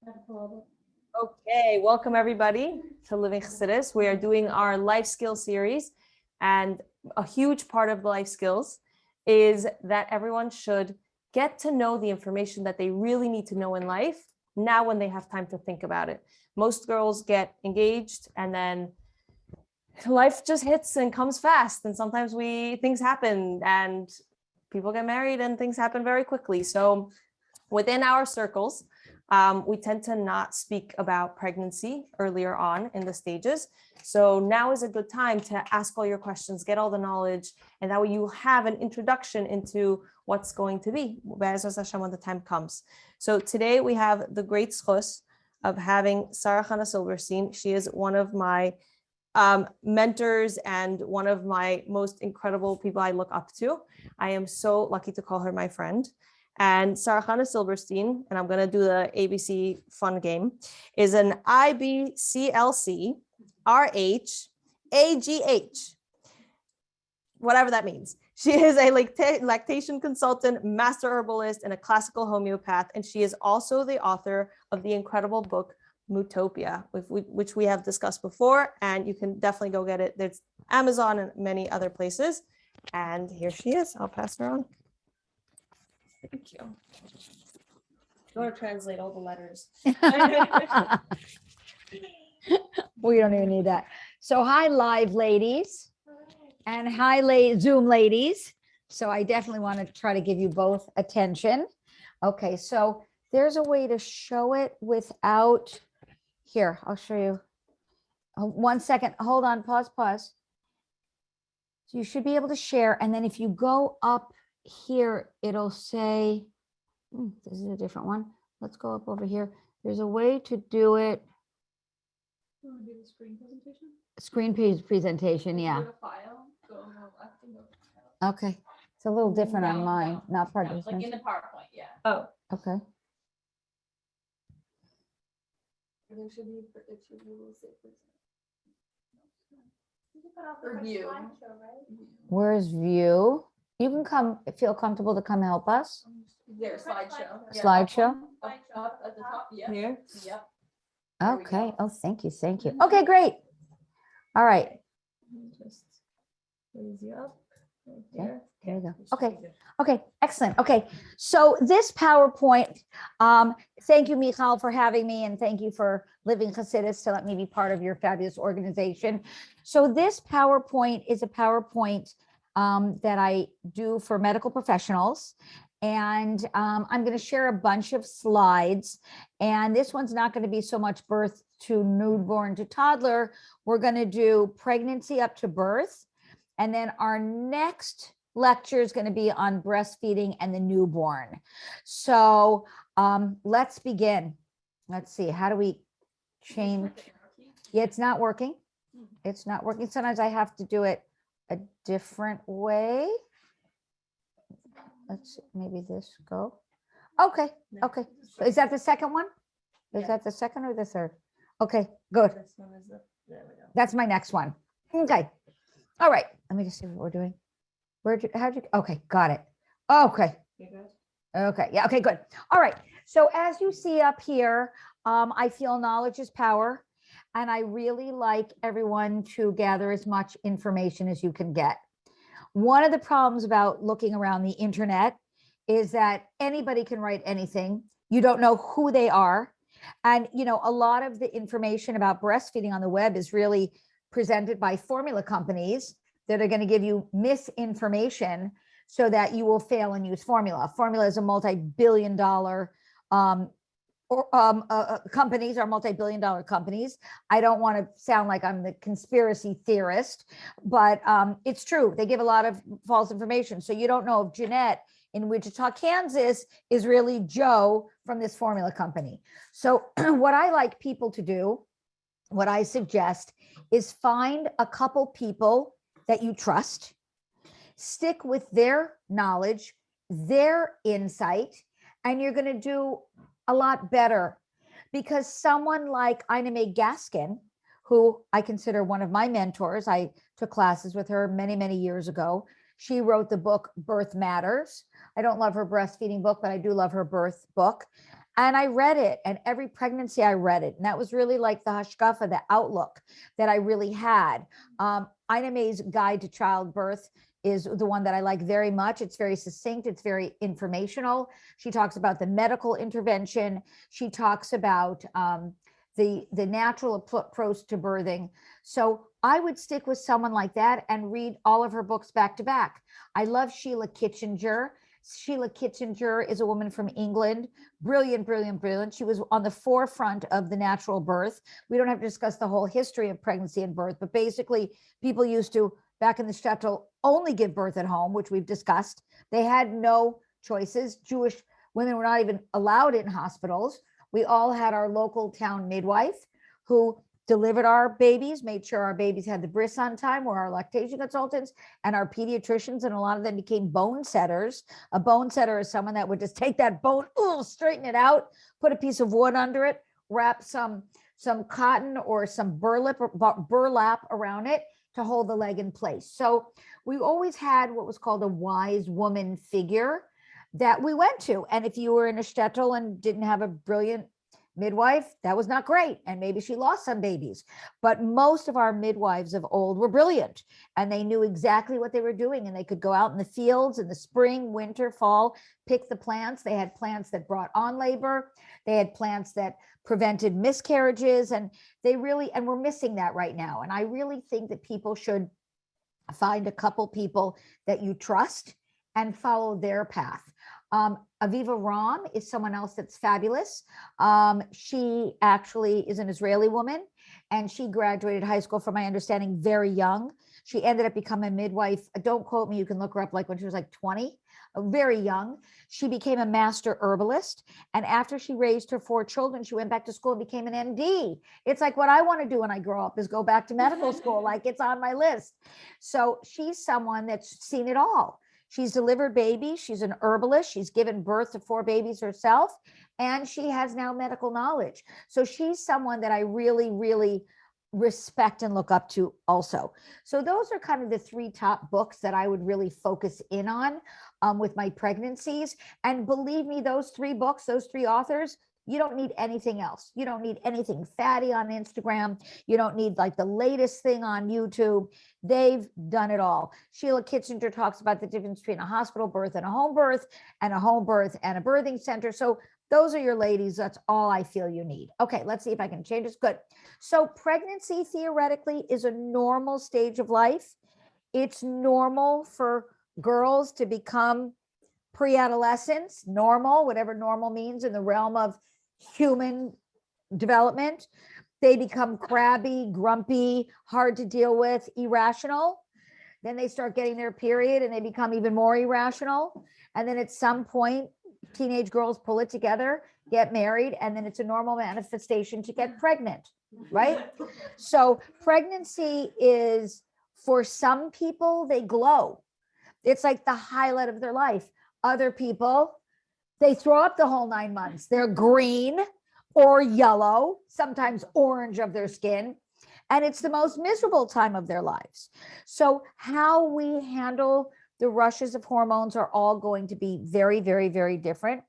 Okay, welcome everybody to Living Chassidus. We are doing our life skills series, and a huge part of the life skills is that everyone should get to know the information that they really need to know in life now when they have time to think about it. Most girls get engaged and then life just hits and comes fast, and sometimes things happen and people get married and things happen very quickly. So within our circles, we tend to not speak about pregnancy earlier on in the stages. So now is a good time to ask all your questions, get all the knowledge, and that way you have an introduction into what's going to be Be'ezras Hashem when the time comes. So today we have the great zchus of having Sara Chana Silverstein. She is one of my mentors and one of my most incredible people I look up to. I am so lucky to call her my friend. And Sara Chana Silverstein, and I'm going to do the ABC fun game, is an IBCLC, RH, AGH, whatever that means. She is a lactation consultant, master herbalist, and a classical homeopath. And she is also the author of the incredible book, Mootopia, which we have discussed before. And you can definitely go get it. There's Amazon and many other places. And here she is. I'll pass her on. Thank you. You want to translate all the letters? We don't even need that. So hi, live ladies, and hi, Zoom ladies. So I definitely want to try to give you both attention. Okay, so there's a way to show it without. Here, I'll show you. 1 second. Hold on. Pause. So you should be able to share, and then if you go up here, it'll say, this is a different one. Let's go up over here. There's a way to do it. You want to do the screen presentation? Screen presentation, yeah. Go to file, go on the left and go to file. Okay. It's a little different on No, mine, no, not part no, of like this. in the PowerPoint, yeah. Oh, Okay. there should be Or view. Where's view? You can feel comfortable to come help us. There, slideshow. Yeah, Slideshow? Up at the top, yeah. here. Yep. There we Okay. go. Oh, thank you. Okay, great. All right. Just raise you up. Right Yeah, there. there you go. It should Okay. be good. Okay, excellent. Okay, so this PowerPoint, thank you, Michal, for having me, and thank you for Living Chassidus to let me be part of your fabulous organization. So this PowerPoint is a PowerPoint that I do for medical professionals, and I'm going to share a bunch of slides, and this one's not going to be so much birth to newborn to toddler. We're going to do pregnancy up to birth, and then our next lecture is going to be on breastfeeding and the newborn. So let's begin. Let's see, how do we change? Yeah, it's not working. It's not working. Sometimes I have to do it a different way. Let's see, maybe this go. Okay, okay. Is that the second one? Is that the second or the third? Okay, good. This one is the, there we go. That's my next one. Okay. All right. Let me just see what we're doing. Okay, got it. Okay. You good? Okay. Yeah. Okay, good. All right. So as you see up here, I feel knowledge is power, and I really like everyone to gather as much information as you can get. One of the problems about looking around the internet is that anybody can write anything. You don't know who they are. And, a lot of the information about breastfeeding on the web is really presented by formula companies that are going to give you misinformation so that you will fail and use formula. Formula is a multi-billion-dollar companies are multi-billion-dollar companies. I don't want to sound like I'm the conspiracy theorist, but it's true. They give a lot of false information. So you don't know if Jeanette in Wichita, Kansas is really Joe from this formula company. So what I like people to do, what I suggest is find a couple people that you trust, stick with their knowledge, their insight, and you're going to do a lot better, because someone like Ina May Gaskin, who I consider one of my mentors, I took classes with her many, many years ago. She wrote the book Birth Matters. I don't love her breastfeeding book, but I do love her birth book. And I read it, and every pregnancy I read it. And that was really like the hashkafa, the outlook that I really had. Ina May's Guide to Childbirth is the one that I like very much. It's very succinct. It's very informational. She talks about the medical intervention. She talks about the natural approach to birthing. So I would stick with someone like that and read all of her books back to back. I love Sheila Kitchinger. Sheila Kitchinger is a woman from England. Brilliant, brilliant, brilliant. She was on the forefront of the natural birth. We don't have to discuss the whole history of pregnancy and birth, but basically people used to, back in the shtetl, only give birth at home, which we've discussed. They had no choices. Jewish women were not even allowed in hospitals. We all had our local town midwife who delivered our babies, made sure our babies had the bris on time, were our lactation consultants and our pediatricians, and a lot of them became bone setters. A bone setter is someone that would just take that bone, straighten it out, put a piece of wood under it, wrap some cotton or some burlap around it to hold the leg in place. So we always had what was called a wise woman figure that we went to. And if you were in a shtetl and didn't have a brilliant midwife, that was not great. And maybe she lost some babies, but most of our midwives of old were brilliant and they knew exactly what they were doing, and they could go out in the fields in the spring, winter, fall, pick the plants. They had plants that brought on labor. They had plants that prevented miscarriages, and we're missing that right now. And I really think that people should find a couple people that you trust and follow their path. Aviva Ram is someone else that's fabulous. She actually is an Israeli woman, and she graduated high school, from my understanding, very young. She ended up becoming a midwife. Don't quote me. You can look her up, like when she was like 20, very young. She became a master herbalist. And after she raised her 4 children, she went back to school and became an MD. It's like what I want to do when I grow up is go back to medical school. Like, it's on my list. So she's someone that's seen it all. She's delivered babies. She's an herbalist. She's given birth to 4 babies herself, and she has now medical knowledge. So she's someone that I really, really respect and look up to also. So those are kind of the 3 top books that I would really focus in on with my pregnancies. And believe me, those 3 books, those 3 authors, you don't need anything else. You don't need anything fatty on Instagram. You don't need like the latest thing on YouTube. They've done it all. Sheila Kitchinger talks about the difference between a hospital birth and a home birth, and a home birth and a birthing center. So those are your ladies. That's all I feel you need. Okay, let's see if I can change this. Good. So pregnancy theoretically is a normal stage of life. It's normal for girls to become pre-adolescence, normal, whatever normal means in the realm of human development. They become crabby, grumpy, hard to deal with, irrational. Then they start getting their period and they become even more irrational. And then at some point, teenage girls pull it together, get married, and then it's a normal manifestation to get pregnant, right? So pregnancy is, for some people, they glow. It's like the highlight of their life. Other people, they throw up the whole 9 months. They're green or yellow, sometimes orange of their skin, and it's the most miserable time of their lives. So how we handle the rushes of hormones are all going to be very, very, very different.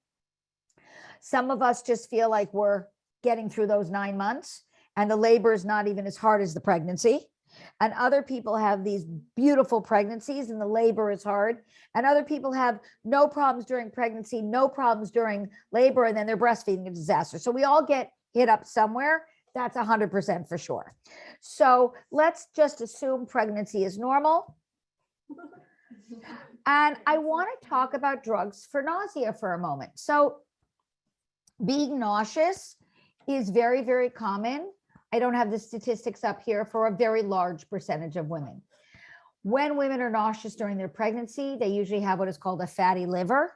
Some of us just feel like we're getting through those 9 months and the labor is not even as hard as the pregnancy. And other people have these beautiful pregnancies and the labor is hard. And other people have no problems during pregnancy, no problems during labor, and then they're breastfeeding a disaster. So we all get hit up somewhere. That's 100% for sure. So let's just assume pregnancy is normal. And I want to talk about drugs for nausea for a moment. So being nauseous is very, very common. I don't have the statistics up here for a very large percentage of women. When women are nauseous during their pregnancy, they usually have what is called a fatty liver.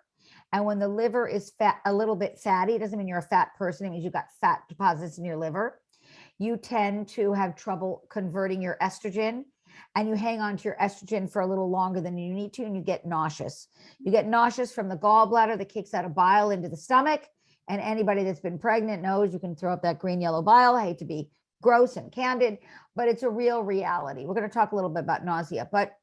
And when the liver is fat, a little bit fatty, it doesn't mean you're a fat person. It means you've got fat deposits in your liver. You tend to have trouble converting your estrogen, and you hang on to your estrogen for a little longer than you need to, and you get nauseous. You get nauseous from the gallbladder that kicks out a bile into the stomach. And anybody that's been pregnant knows you can throw up that green yellow bile. I hate to be gross and candid, but it's a real reality. We're going to talk a little bit about nausea, but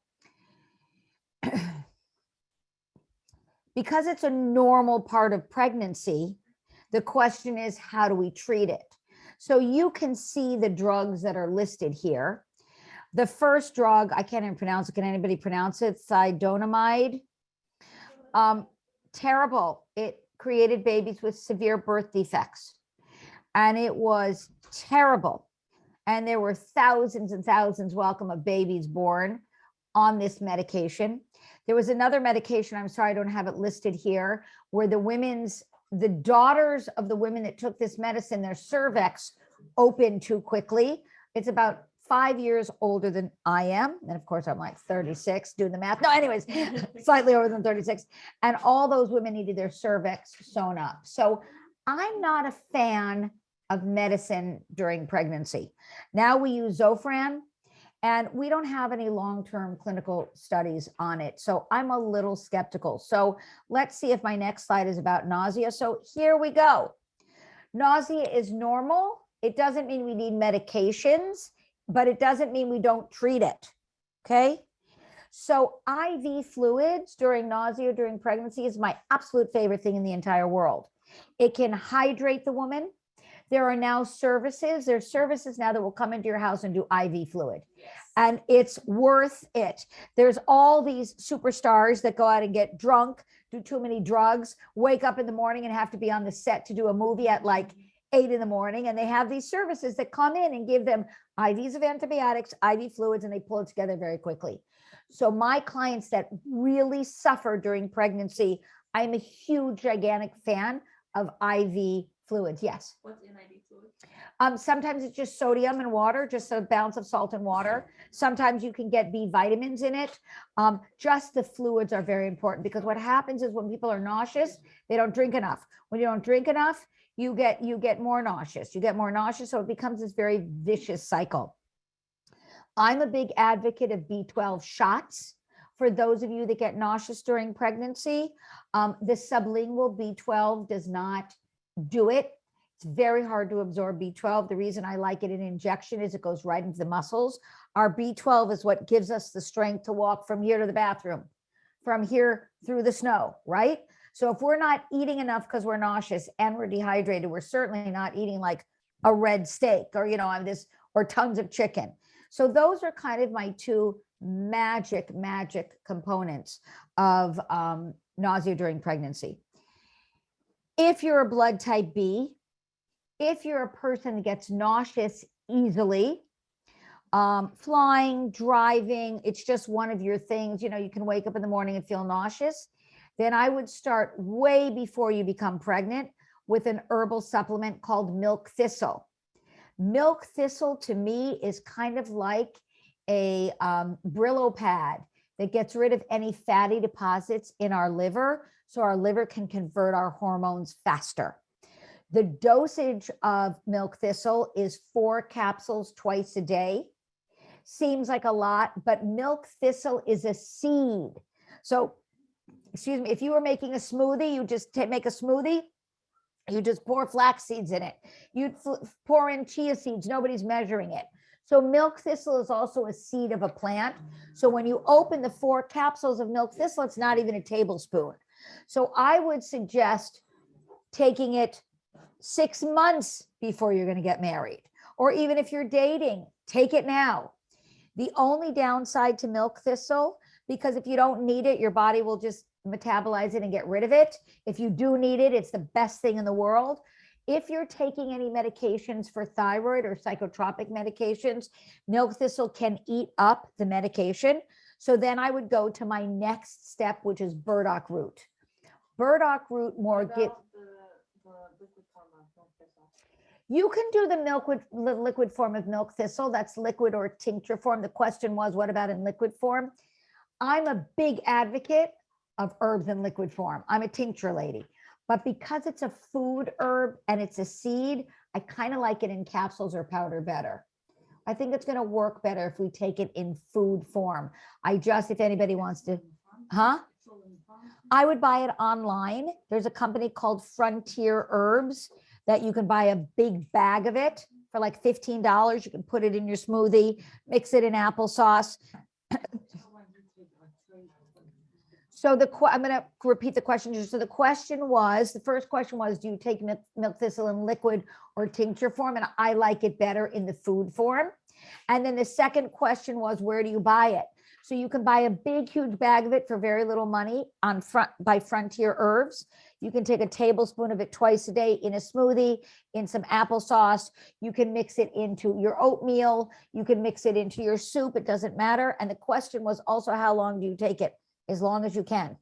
because it's a normal part of pregnancy, The question is, how do we treat it? So you can see the drugs that are listed here. The first drug, I can't even pronounce it. Can anybody pronounce it? Cydonamide. Terrible. It created babies with severe birth defects. And it was terrible. And there were thousands and thousands, welcome, of babies born on this medication. There was another medication, I'm sorry, I don't have it listed here, where the daughters of the women that took this medicine, their cervix opened too quickly. It's about 5 years older than I am. And of course, I'm like 36, doing the math. No, anyways, slightly older than 36. And all those women needed their cervix sewn up. So I'm not a fan of medicine during pregnancy. Now we use Zofran, and we don't have any long-term clinical studies on it. So I'm a little skeptical. So let's see if my next slide is about nausea. So here we go. Nausea is normal. It doesn't mean we need medications, but it doesn't mean we don't treat it. Okay. So IV fluids during nausea, during pregnancy is my absolute favorite thing in the entire world. It can hydrate the woman. There are now services. There's services now that will come into your house and do IV fluid. And it's worth it. There's all these superstars that go out and get drunk, do too many drugs, wake up in the morning and have to be on the set to do a movie at like 8 in the morning. And they have these services that come in and give them IVs of antibiotics, IV fluids, and they pull it together very quickly. So my clients that really suffer during pregnancy, I'm a huge, gigantic fan of IV fluids. Yes. What's in IV fluid? Sometimes it's just sodium and water, just a balance of salt and water. Sometimes you can get B vitamins in it. Just the fluids are very important, because what happens is when people are nauseous, they don't drink enough. When you don't drink enough, you get more nauseous. You get more nauseous, so it becomes this very vicious cycle. I'm a big advocate of B12 shots for those of you that get nauseous during pregnancy. The sublingual B12 does not do it. It's very hard to absorb B12. The reason I like it in injection is it goes right into the muscles. Our B12 is what gives us the strength to walk from here to the bathroom, from here through the snow, right? So if we're not eating enough because we're nauseous and we're dehydrated, we're certainly not eating like a red steak or, or tons of chicken. So those are kind of my two magic components of nausea during pregnancy. If you're a blood type B, if you're a person that gets nauseous easily, flying, driving, it's just one of your things, you can wake up in the morning and feel nauseous, then I would start way before you become pregnant with an herbal supplement called milk thistle. Milk thistle to me is kind of like a Brillo pad that gets rid of any fatty deposits in our liver, so our liver can convert our hormones faster. The dosage of milk thistle is 4 capsules twice a day. Seems like a lot, but milk thistle is a seed. So, excuse me, if you were making a smoothie, you just make a smoothie, you just pour flax seeds in it. You'd pour in chia seeds, nobody's measuring it. So milk thistle is also a seed of a plant. So when you open the 4 capsules of milk thistle, it's not even a tablespoon. So I would suggest taking it 6 months before you're going to get married, or even if you're dating, take it now. The only downside to milk thistle, because if you don't need it, your body will just metabolize it and get rid of it. If you do need it, it's the best thing in the world. If you're taking any medications for thyroid or psychotropic medications, milk thistle can eat up the medication. So then I would go to my next step, which is burdock root. Burdock root more get. You can do the liquid form of milk thistle. That's liquid or tincture form. The question was, what about in liquid form? I'm a big advocate of herbs in liquid form. I'm a tincture lady, but because it's a food herb and it's a seed, I kind of like it in capsules or powder better. I think it's going to work better if we take it in food form. If anybody wants to, I would buy it online. There's a company called Frontier Herbs that you can buy a big bag of it for like $15. You can put it in your smoothie, mix it in applesauce. So I'm going to repeat the question. So the first question was, do you take milk thistle in liquid or tincture form? And I like it better in the food form. And then the second question was, where do you buy it? So you can buy a big, huge bag of it for very little money by Frontier Herbs. You can take a tablespoon of it twice a day in a smoothie, in some applesauce. You can mix it into your oatmeal. You can mix it into your soup. It doesn't matter. And the question was also, how long do you take it? As long as you can.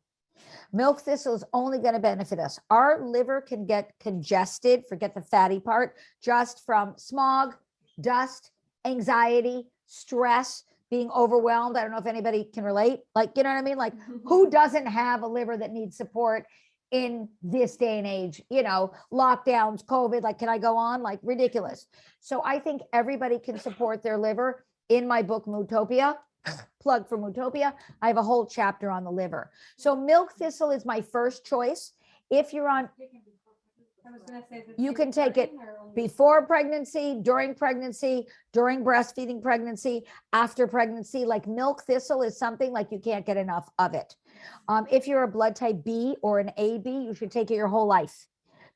Milk thistle is only going to benefit us. Our liver can get congested, forget the fatty part, just from smog, dust, anxiety, stress, being overwhelmed. I don't know if anybody can relate. Like, you know what I mean? Like, who doesn't have a liver that needs support in this day and age? You know, lockdowns, COVID, like, can I go on? Like, ridiculous. So I think everybody can support their liver. In my book, Mootopia, plug for Mootopia, I have a whole chapter on the liver. So milk thistle is my first choice. If you're on, you can take it before pregnancy, during breastfeeding pregnancy, after pregnancy. Like, milk thistle is something like you can't get enough of it. If you're a blood type B or an AB, you should take it your whole life,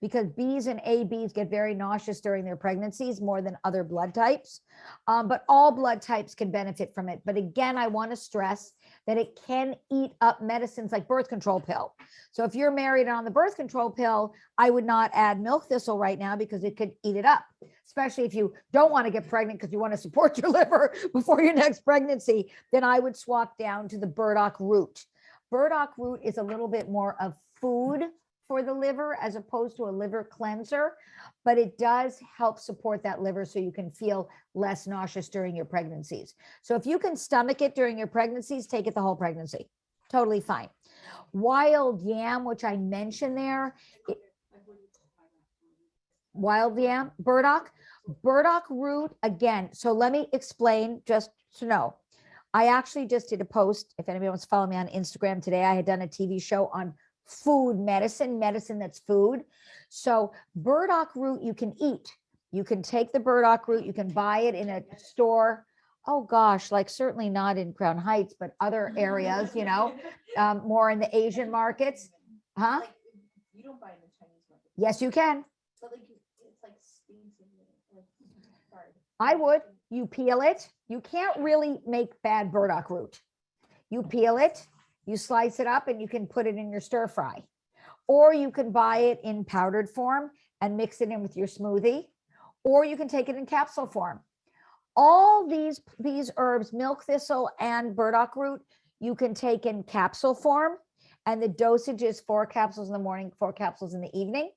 because Bs and ABs get very nauseous during their pregnancies more than other blood types. But all blood types can benefit from it. But again, I want to stress that it can eat up medicines like birth control pill. So if you're married on the birth control pill, I would not add milk thistle right now, because it could eat it up, especially if you don't want to get pregnant because you want to support your liver before your next pregnancy. Then I would swap down to the Burdock Root. Burdock Root is a little bit more of food for the liver as opposed to a liver cleanser, but it does help support that liver so you can feel less nauseous during your pregnancies. So if you can stomach it during your pregnancies, take it the whole pregnancy. Totally fine. Wild yam, which I mentioned there, wild yam, burdock root, again. So let me explain, just to know. I actually just did a post, if anybody wants to follow me on Instagram today, I had done a TV show on food medicine that's food. So burdock root you can eat. You can take the burdock root, you can buy it in a store. Oh gosh, like certainly not in Crown Heights, but other areas, you know, more in the Asian markets. Huh? Like, you don't buy it in the Chinese market. Yes, you can. But like, it's like stings in it. Like, hard. I would. You peel it. You can't really make bad burdock root. You peel it, you slice it up, and you can put it in your stir fry. Or you can buy it in powdered form and mix it in with your smoothie. Or you can take it in capsule form. All these herbs, milk thistle and burdock root, you can take in capsule form. And the dosage is 4 capsules in the morning, 4 capsules in the evening.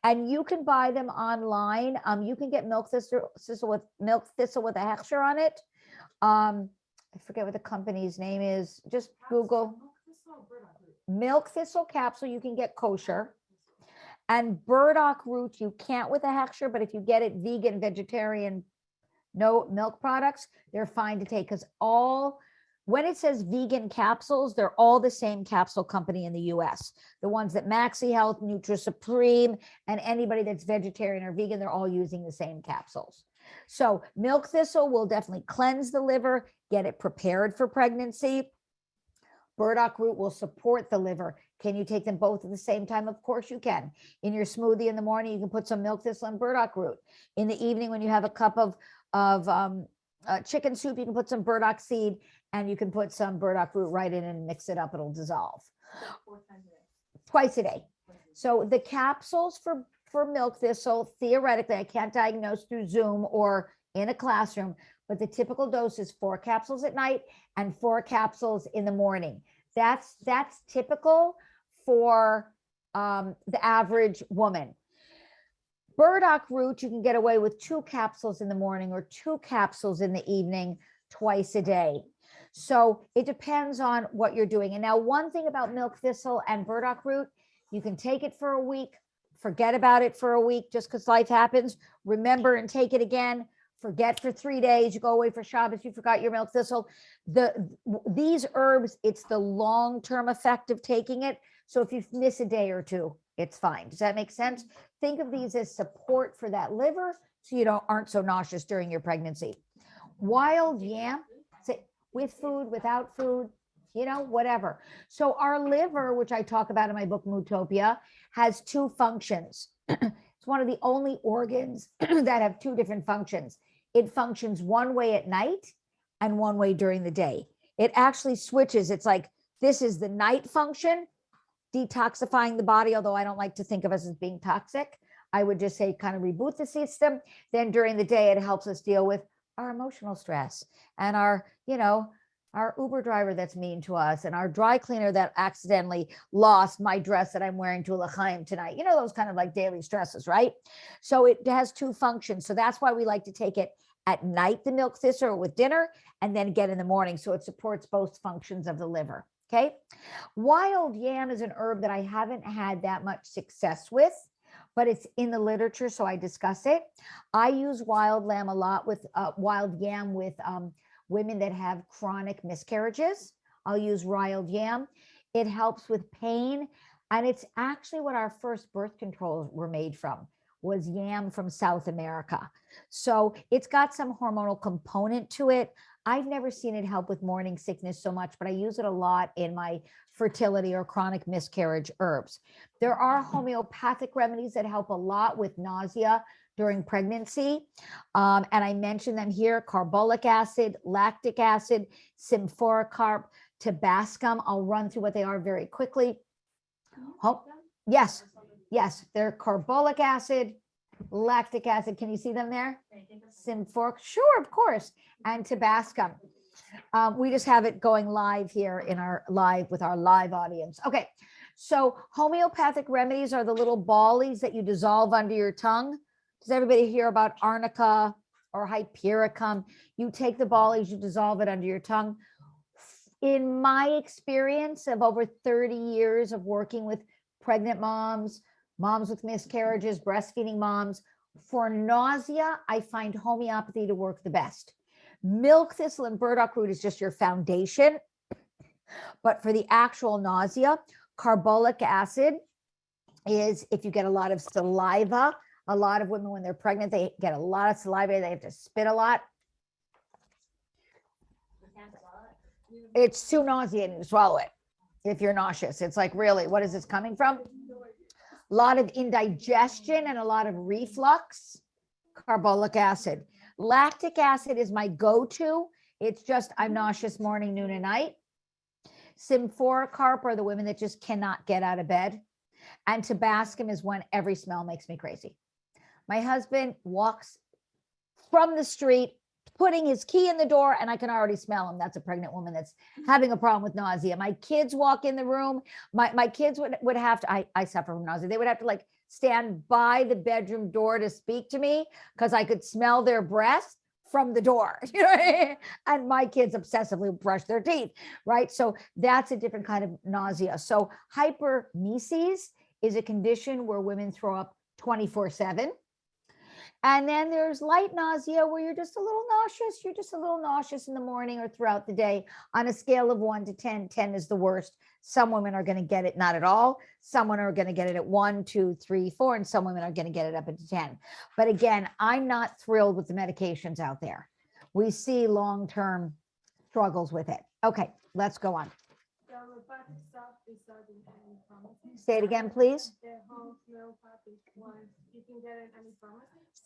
And you can buy them online. You can get milk thistle with a hechsher on it. I forget what the company's name is. Just Google milk thistle capsule. You can get kosher. And burdock root you can't with a hechsher, but if you get it vegan, vegetarian, no milk products, they're fine to take, because when it says vegan capsules, they're all the same capsule company in the US. The ones that Maxi Health, NutriSupreme, and anybody that's vegetarian or vegan, they're all using the same capsules. So milk thistle will definitely cleanse the liver, get it prepared for pregnancy. Burdock root will support the liver. Can you take them both at the same time? Of course you can. In your smoothie in the morning, you can put some milk thistle and burdock root. In the evening, when you have a cup of chicken soup, you can put some burdock seed, and you can put some burdock root right in and mix it up. It'll dissolve. Twice a day. So the capsules for milk thistle, theoretically, I can't diagnose through Zoom or in a classroom, but the typical dose is 4 capsules at night and 4 capsules in the morning. That's typical for the average woman. Burdock root, you can get away with 2 capsules in the morning or 2 capsules in the evening, twice a day. So it depends on what you're doing. And now one thing about milk thistle and burdock root, you can take it for a week, forget about it for a week just because life happens, remember and take it again, forget for 3 days, you go away for Shabbos, you forgot your milk thistle. These herbs, it's the long-term effect of taking it. So if you miss a day or 2, it's fine. Does that make sense? Think of these as support for that liver so you aren't so nauseous during your pregnancy. Wild yam, with food, without food, you know, whatever. So our liver, which I talk about in my book, Mootopia, has two functions. It's one of the only organs that have two different functions. It functions one way at night and one way during the day. It actually switches. It's like, this is the night function, detoxifying the body, although I don't like to think of us as being toxic. I would just say kind of reboot the system. Then during the day, it helps us deal with our emotional stress and our, you know, our Uber driver that's mean to us, and our dry cleaner that accidentally lost my dress that I'm wearing to L'chaim tonight. You know, those kind of like daily stresses, right? So it has two functions. So that's why we like to take it at night, the milk thistle, or with dinner, and then again in the morning. So it supports both functions of the liver. Okay. Wild yam is an herb that I haven't had that much success with, but it's in the literature, so I discuss it. I use wild yam a lot with wild yam with women that have chronic miscarriages. I'll use wild yam. It helps with pain, and it's actually what our first birth controls were made from, was yam from South America. So it's got some hormonal component to it. I've never seen it help with morning sickness so much, but I use it a lot in my fertility or chronic miscarriage herbs. There are homeopathic remedies that help a lot with nausea during pregnancy. And I mentioned them here: carbolic acid, lactic acid, symphoricarp, tabascum. I'll run through what they are very quickly. Oh, yes, yes, they're carbolic acid, lactic acid. Can you see them there? Symphoric, sure, of course, and tabascum. We just have it going live here in our live with our live audience. Okay, so homeopathic remedies are the little ballies that you dissolve under your tongue. Does everybody hear about arnica or hypericum? You take the ballies, you dissolve it under your tongue. In my experience of over 30 years of working with pregnant moms, moms with miscarriages, breastfeeding moms, for nausea, I find homeopathy to work the best. Milk thistle and burdock root is just your foundation. But for the actual nausea, carbolic acid is, if you get a lot of saliva. A lot of women, when they're pregnant, they get a lot of saliva. They have to spit a lot. It's too nauseating to swallow it if you're nauseous. It's like, really, what is this coming from? A lot of indigestion and a lot of reflux. Carbolic acid. Lactic acid is my go-to. It's just, I'm nauseous morning, noon, and night. Symphoricarp are the women that just cannot get out of bed. And tabascum is when every smell makes me crazy. My husband walks from the street, putting his key in the door, and I can already smell him. That's a pregnant woman that's having a problem with nausea. My kids walk in the room. My kids would have to, I suffer from nausea. They would have to like stand by the bedroom door to speak to me because I could smell their breath from the door. You know, and my kids obsessively brush their teeth, right? So that's a different kind of nausea. So hypermesis is a condition where women throw up 24/7. And then there's light nausea, where you're just a little nauseous. You're just a little nauseous in the morning or throughout the day. On a scale of 1 to 10, 10 is the worst. Some women are going to get it not at all. Some women are going to get it at 1, 2, 3, 4, and some women are going to get it up into 10. But again, I'm not thrilled with the medications out there. We see long-term struggles with it. Okay, let's go on. Say it again, please.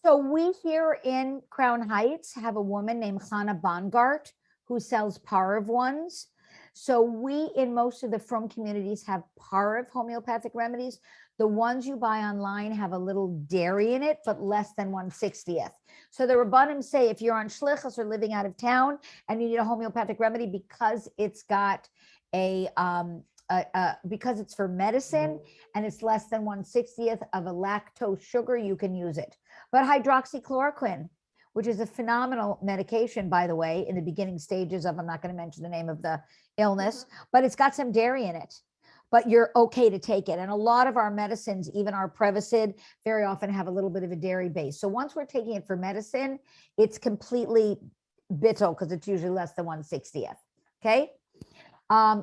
So we here in Crown Heights have a woman named Hannah Bongart who sells Parav ones. So we in most of the Frum communities have Parav homeopathic remedies. The ones you buy online have a little dairy in it, but less than 1/60th. So the Rabbanim say if you're on shlichus or living out of town and you need a homeopathic remedy because it's got a because it's for medicine and it's less than 1/60th of a lactose sugar, you can use it. But hydroxychloroquine, which is a phenomenal medication, by the way, in the beginning stages of, I'm not going to mention the name of the illness, but it's got some dairy in it, but you're okay to take it. And a lot of our medicines, even our Prevacid, very often have a little bit of a dairy base. So once we're taking it for medicine, it's completely bittle because it's usually less than 1/60th. Okay.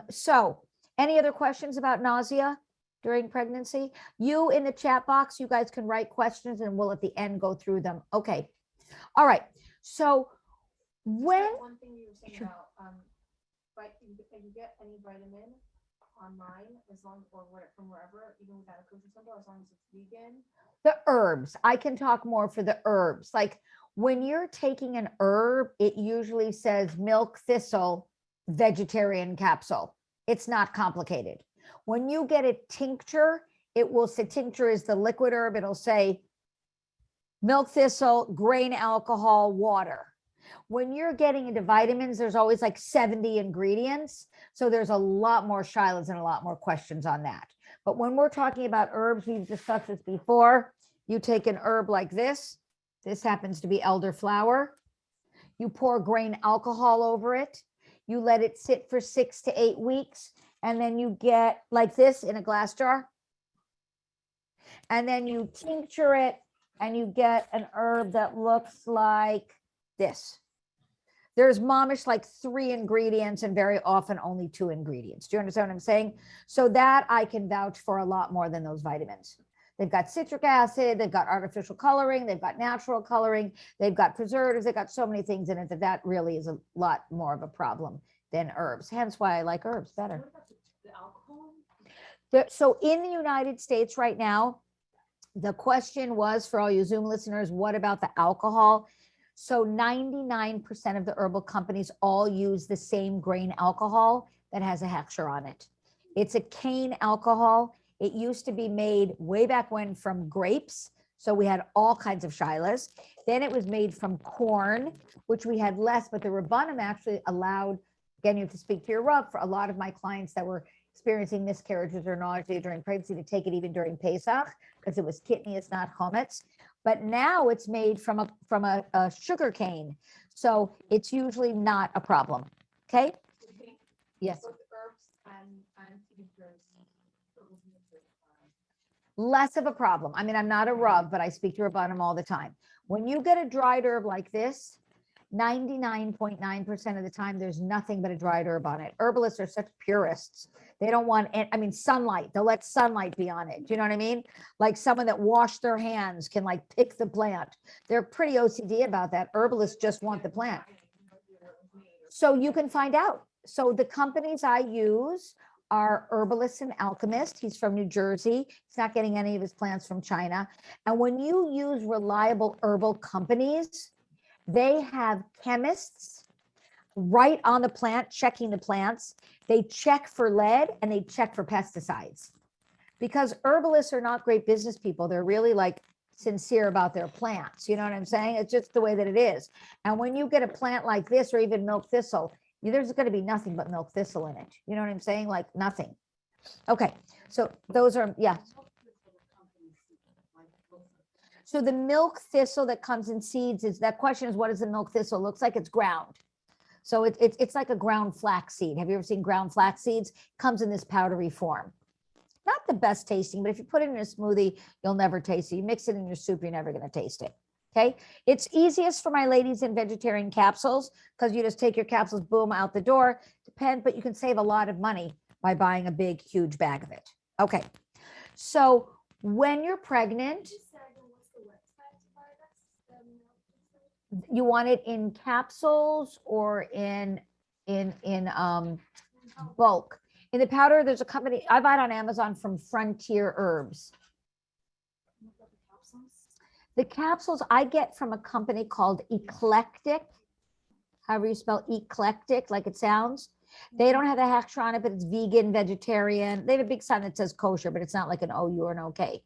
So any other questions about nausea during pregnancy? You in the chat box, you guys can write questions and we'll at the end go through them. Okay. All right. So when one thing you were saying about but you can get any vitamin online as long or from wherever, even without a kosher symbol, as long as it's vegan. The herbs, I can talk more for the herbs. Like when you're taking an herb, it usually says milk thistle vegetarian capsule. It's not complicated. When you get a tincture, it will say tincture is the liquid herb. It'll say milk thistle, grain alcohol, water. When you're getting into vitamins, there's always like 70 ingredients. So there's a lot more shilas and a lot more questions on that. But when we're talking about herbs, we've discussed this before. You take an herb like this. This happens to be elderflower. You pour grain alcohol over it. You let it sit for 6 to 8 weeks. And then you get like this in a glass jar. And then you tincture it and you get an herb that looks like this. There's momish like 3 ingredients and very often only 2 ingredients. Do you understand what I'm saying? So that I can vouch for a lot more than those vitamins. They've got citric acid, they've got artificial coloring, they've got natural coloring, they've got preservatives, they've got so many things in it that really is a lot more of a problem than herbs. Hence why I like herbs better. What about the alcohol? So in the United States right now, the question was for all you Zoom listeners, what about the alcohol? So 99% of the herbal companies all use the same grain alcohol that has a hechsher on it. It's a cane alcohol. It used to be made way back when from grapes. So we had all kinds of shilas. Then it was made from corn, which we had less, but the Rabbanim actually allowed, again, you have to speak to your Rav, for a lot of my clients that were experiencing miscarriages or nausea during pregnancy to take it even during Pesach, because it was kidney, it's not chametz. But now it's made from a sugar cane. So it's usually not a problem. Okay? Yes. Both herbs and tinctures. Less of a problem. I mean, I'm not a Rav, but I speak to Rabbanim all the time. When you get a dried herb like this, 99.9% of the time, there's nothing but a dried herb on it. Herbalists are such purists. They don't want, sunlight. They'll let sunlight be on it. Do you know what I mean? Like someone that washed their hands can like pick the plant. They're pretty OCD about that. Herbalists just want the plant. So you can find out. So the companies I use are Herbalist and Alchemist. He's from New Jersey. He's not getting any of his plants from China. And when you use reliable herbal companies, they have chemists right on the plant, checking the plants. They check for lead and they check for pesticides, because herbalists are not great business people. They're really like sincere about their plants. You know what I'm saying? It's just the way that it is. And when you get a plant like this or even milk thistle, there's going to be nothing but milk thistle in it. You know what I'm saying? Like nothing. Okay. So those are, yeah. So the milk thistle that comes in seeds is, that question is, what does the milk thistle looks like? It's ground. So it's like a ground flax seed. Have you ever seen ground flax seeds? Comes in this powdery form. Not the best tasting, but if you put it in a smoothie, you'll never taste it. You mix it in your soup, you're never going to taste it. Okay. It's easiest for my ladies in vegetarian capsules, because you just take your capsules, boom, out the door. But you can save a lot of money by buying a big, huge bag of it. Okay. So when you're pregnant, you want it in capsules or in bulk. In the powder, there's a company I buy it on Amazon from Frontier Herbs. The capsules I get from a company called Eclectic, however you spell eclectic, like it sounds. They don't have a hechsher on it, but it's vegan, vegetarian. They have a big sign that says kosher, but it's not like an OU or an OK.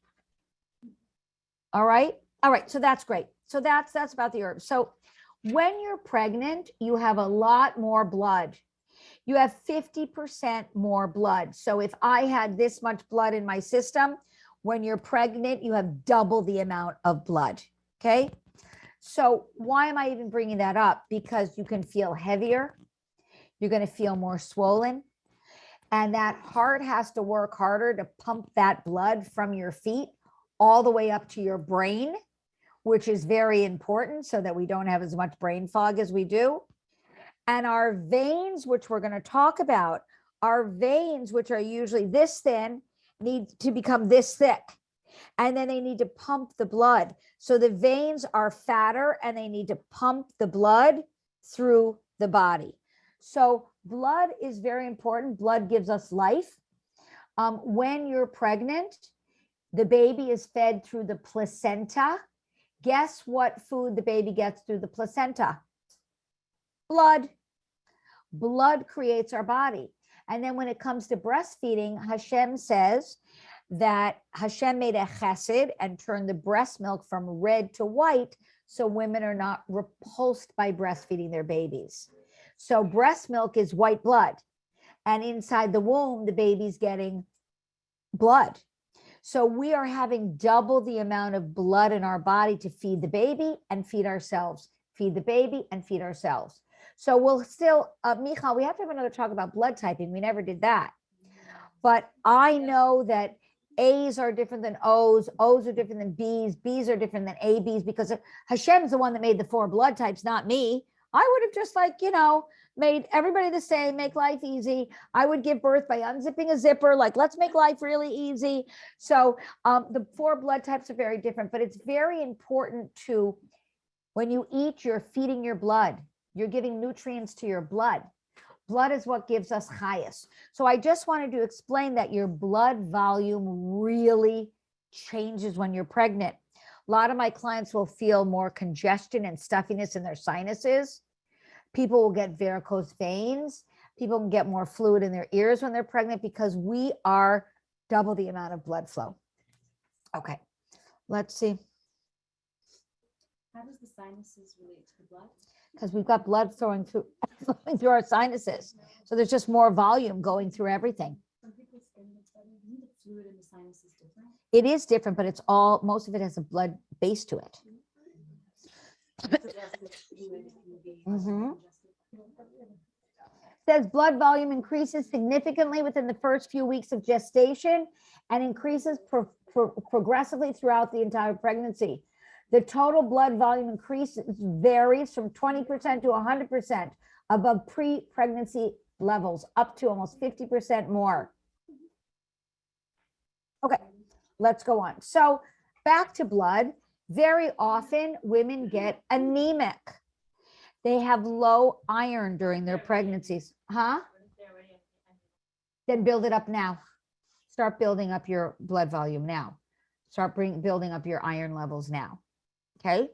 All right. All right. So that's great. So that's about the herbs. So when you're pregnant, you have a lot more blood. You have 50% more blood. So if I had this much blood in my system, when you're pregnant, you have double the amount of blood. Okay. So why am I even bringing that up? Because you can feel heavier. You're going to feel more swollen. And that heart has to work harder to pump that blood from your feet all the way up to your brain, which is very important so that we don't have as much brain fog as we do. And our veins, which we're going to talk about, our veins, which are usually this thin, need to become this thick. And then they need to pump the blood. So the veins are fatter and they need to pump the blood through the body. So Blood is very important. Blood gives us life. When you're pregnant, the baby is fed through the placenta. Guess what food the baby gets through the placenta? Blood. Blood creates our body. And then when it comes to breastfeeding, Hashem says that Hashem made a chesed and turned the breast milk from red to white so women are not repulsed by breastfeeding their babies. So breast milk is white blood. And inside the womb, the baby's getting blood. So we are having double the amount of blood in our body to feed the baby and feed ourselves. Feed the baby and feed ourselves. So we'll still, Michal, we have to have another talk about blood typing. We never did that. But I know that A's are different than O's. O's are different than B's. B's are different than AB's because Hashem's the one that made the 4 blood types, not me. I would have just made everybody the same, make life easy. I would give birth by unzipping a zipper, let's make life really easy. So the 4 blood types are very different, but it's very important to, when you eat, you're feeding your blood. You're giving nutrients to your blood. Blood is what gives us chayas. So I just wanted to explain that your blood volume really changes when you're pregnant. A lot of my clients will feel more congestion and stuffiness in their sinuses. People will get varicose veins. People can get more fluid in their ears when they're pregnant because we are double the amount of blood flow. Okay, let's see. How does the sinuses relate to the blood? Because we've got blood flowing through our sinuses. So there's just more volume going through everything. Some people's skin gets better. Isn't the fluid in the sinuses different? It is different, but most of it has a blood base to it. Says blood volume increases significantly within the first few weeks of gestation and increases progressively throughout the entire pregnancy. The total blood volume increase varies from 20% to 100% above pre-pregnancy levels, up to almost 50% more. Okay, let's go on. So back to blood. Very often women get anemic. They have low iron during their pregnancies. Huh? Then build it up now. Start building up your blood volume now. Start building up your iron levels now. Okay,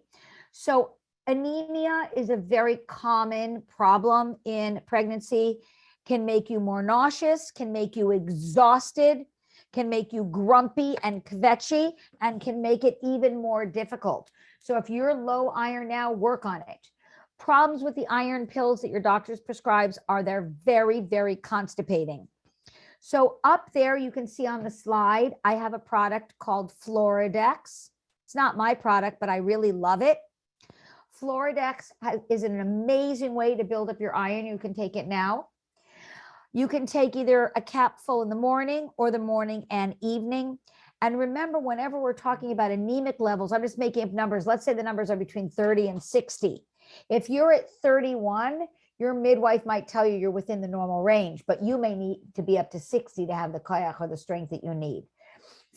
so anemia is a very common problem in pregnancy, can make you more nauseous, can make you exhausted, can make you grumpy and kvetchy, and can make it even more difficult. So if you're low iron now, work on it. Problems with the iron pills that your doctors prescribes are they're very, very constipating. So up there, you can see on the slide, I have a product called Floridex. It's not my product, but I really love it. Floridex is an amazing way to build up your iron. You can take it now. You can take either a capful in the morning or the morning and evening. And remember, whenever we're talking about anemic levels, I'm just making up numbers. Let's say the numbers are between 30 and 60. If you're at 31, your midwife might tell you you're within the normal range, but you may need to be up to 60 to have the koyach or the strength that you need.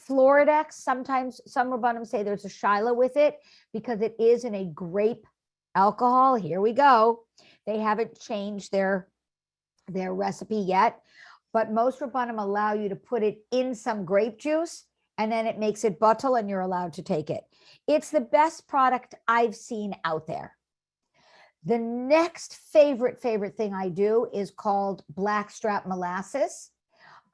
Floridex, sometimes some rabbanim say there's a shaila with it because it is in a grape alcohol. Here we go. They haven't changed their recipe yet, but most rabbanim allow you to put it in some grape juice and then it makes it bottle and you're allowed to take it. It's the best product I've seen out there. The next favorite thing I do is called Blackstrap Molasses.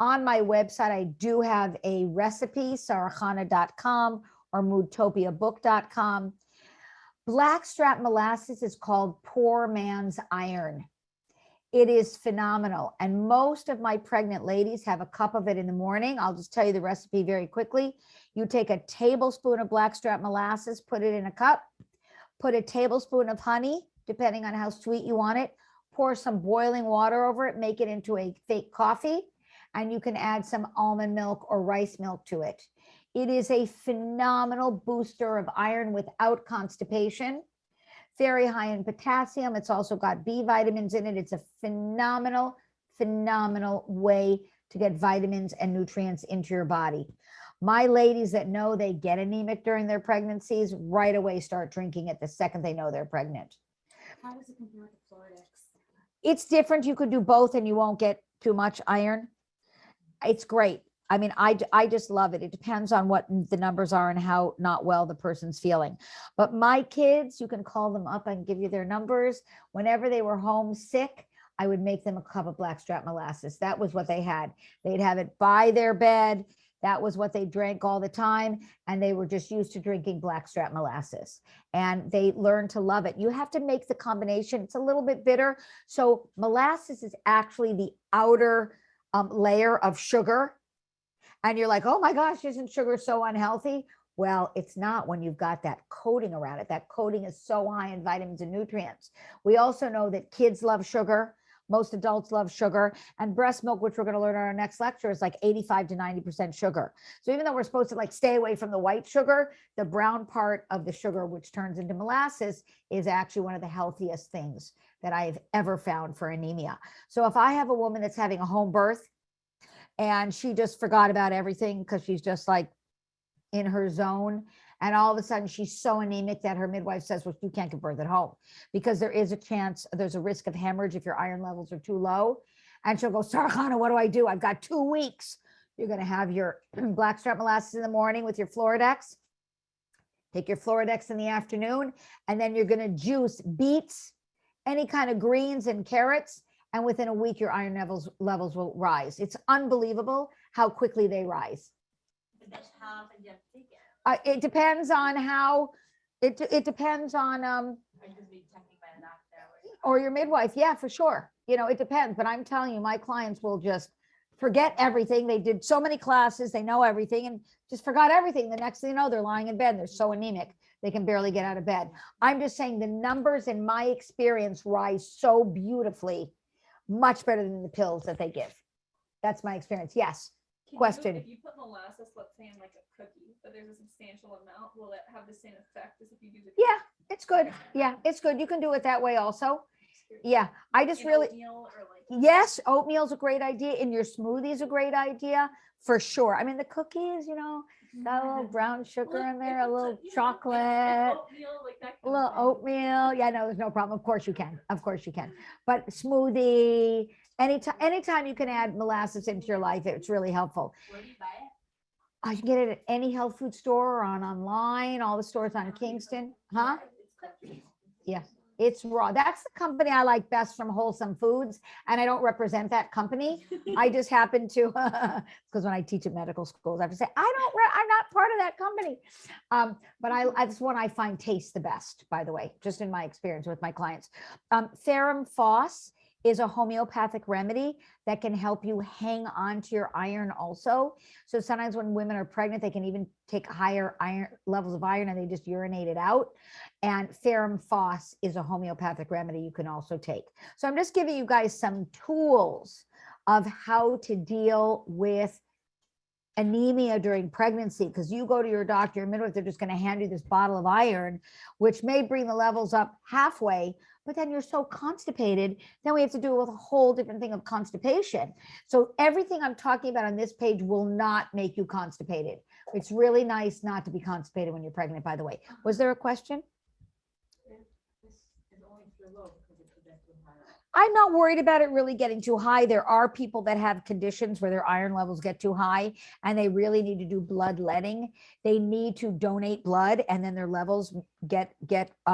On my website, I do have a recipe, sarachana.com or moodtopiabook.com. Blackstrap Molasses is called poor man's iron. It is phenomenal. And most of my pregnant ladies have a cup of it in the morning. I'll just tell you the recipe very quickly. You take a tablespoon of Blackstrap Molasses, put it in a cup, put a tablespoon of honey, depending on how sweet you want it, pour some boiling water over it, make it into a fake coffee, and you can add some almond milk or rice milk to it. It is a phenomenal booster of iron without constipation. Very high in potassium. It's also got B vitamins in it. It's a phenomenal way to get vitamins and nutrients into your body. My ladies that know they get anemic during their pregnancies right away start drinking it the second they know they're pregnant. How does it compare with the Floridex? It's different. You could do both and you won't get too much iron. It's great. I mean, I just love it. It depends on what the numbers are and how not well the person's feeling. But my kids, you can call them up and give you their numbers. Whenever they were home sick, I would make them a cup of Blackstrap Molasses. That was what they had. They'd have it by their bed. That was what they drank all the time. And they were just used to drinking Blackstrap Molasses. And they learned to love it. You have to make the combination. It's a little bit bitter. So molasses is actually the outer layer of sugar. And you're like, oh my gosh, isn't sugar so unhealthy? Well, it's not when you've got that coating around it. That coating is so high in vitamins and nutrients. We also know that kids love sugar. Most adults love sugar, and breast milk, which we're going to learn in our next lecture, is like 85 to 90% sugar. So even though we're supposed to like stay away from the white sugar, the brown part of the sugar, which turns into molasses, is actually one of the healthiest things that I've ever found for anemia. So if I have a woman that's having a home birth and she just forgot about everything because she's just like in her zone, and all of a sudden she's so anemic that her midwife says, well, you can't give birth at home because there is a chance, there's a risk of hemorrhage if your iron levels are too low. And she'll go, Sara Chana, what do I do? I've got 2 weeks. You're going to have your Blackstrap Molasses in the morning with your Floridex. Take your Floridex in the afternoon, and then you're going to juice beets, any kind of greens and carrots. And within a week, your iron levels will rise. It's unbelievable how quickly they rise. It depends on how, it depends on, or your midwife. Yeah, for sure. You know, it depends, but I'm telling you, my clients will just forget everything. They did so many classes, they know everything and just forgot everything. The next thing you know, they're lying in bed. They're so anemic, they can barely get out of bed. I'm just saying the numbers in my experience rise so beautifully, much better than the pills that they give. That's my experience. Yes. Question. If you put molasses, let's say in like a cookie, but there's a substantial amount, will it have the same effect as if you use it? Yeah, it's good. Yeah, it's good. You can do it that way also. Yeah, I just really, yes, oatmeal's a great idea. In your smoothie is a great idea for sure. I mean, the cookies, you know, got a little brown sugar in there, a little chocolate, a little oatmeal. Yeah, no, there's no problem. Of course you can. Of course you can. But smoothie, anytime you can add molasses into your life, it's really helpful. Where do you buy it? I can get it at any health food store or online, all the stores on Kingston. Huh? Yeah, it's raw. That's the company I like best from Wholesome Foods. And I don't represent that company. I just happen to, because when I teach at medical schools, I have to say, I'm not part of that company. But that's one I find tastes the best, by the way, just in my experience with my clients. Ferrum Phos is a homeopathic remedy that can help you hang on to your iron also. So sometimes when women are pregnant, they can even take higher iron levels of iron and they just urinate it out. And Ferrum Phos is a homeopathic remedy you can also take. So I'm just giving you guys some tools of how to deal with anemia during pregnancy, because you go to your doctor, your midwife, they're just going to hand you this bottle of iron, which may bring the levels up halfway, but then you're so constipated, then we have to do with a whole different thing of constipation. So everything I'm talking about on this page will not make you constipated. It's really nice not to be constipated when you're pregnant, by the way. Was there a question? I'm not worried about it really getting too high. There are people that have conditions where their iron levels get too high and they really need to do bloodletting. They need to donate blood and then their levels get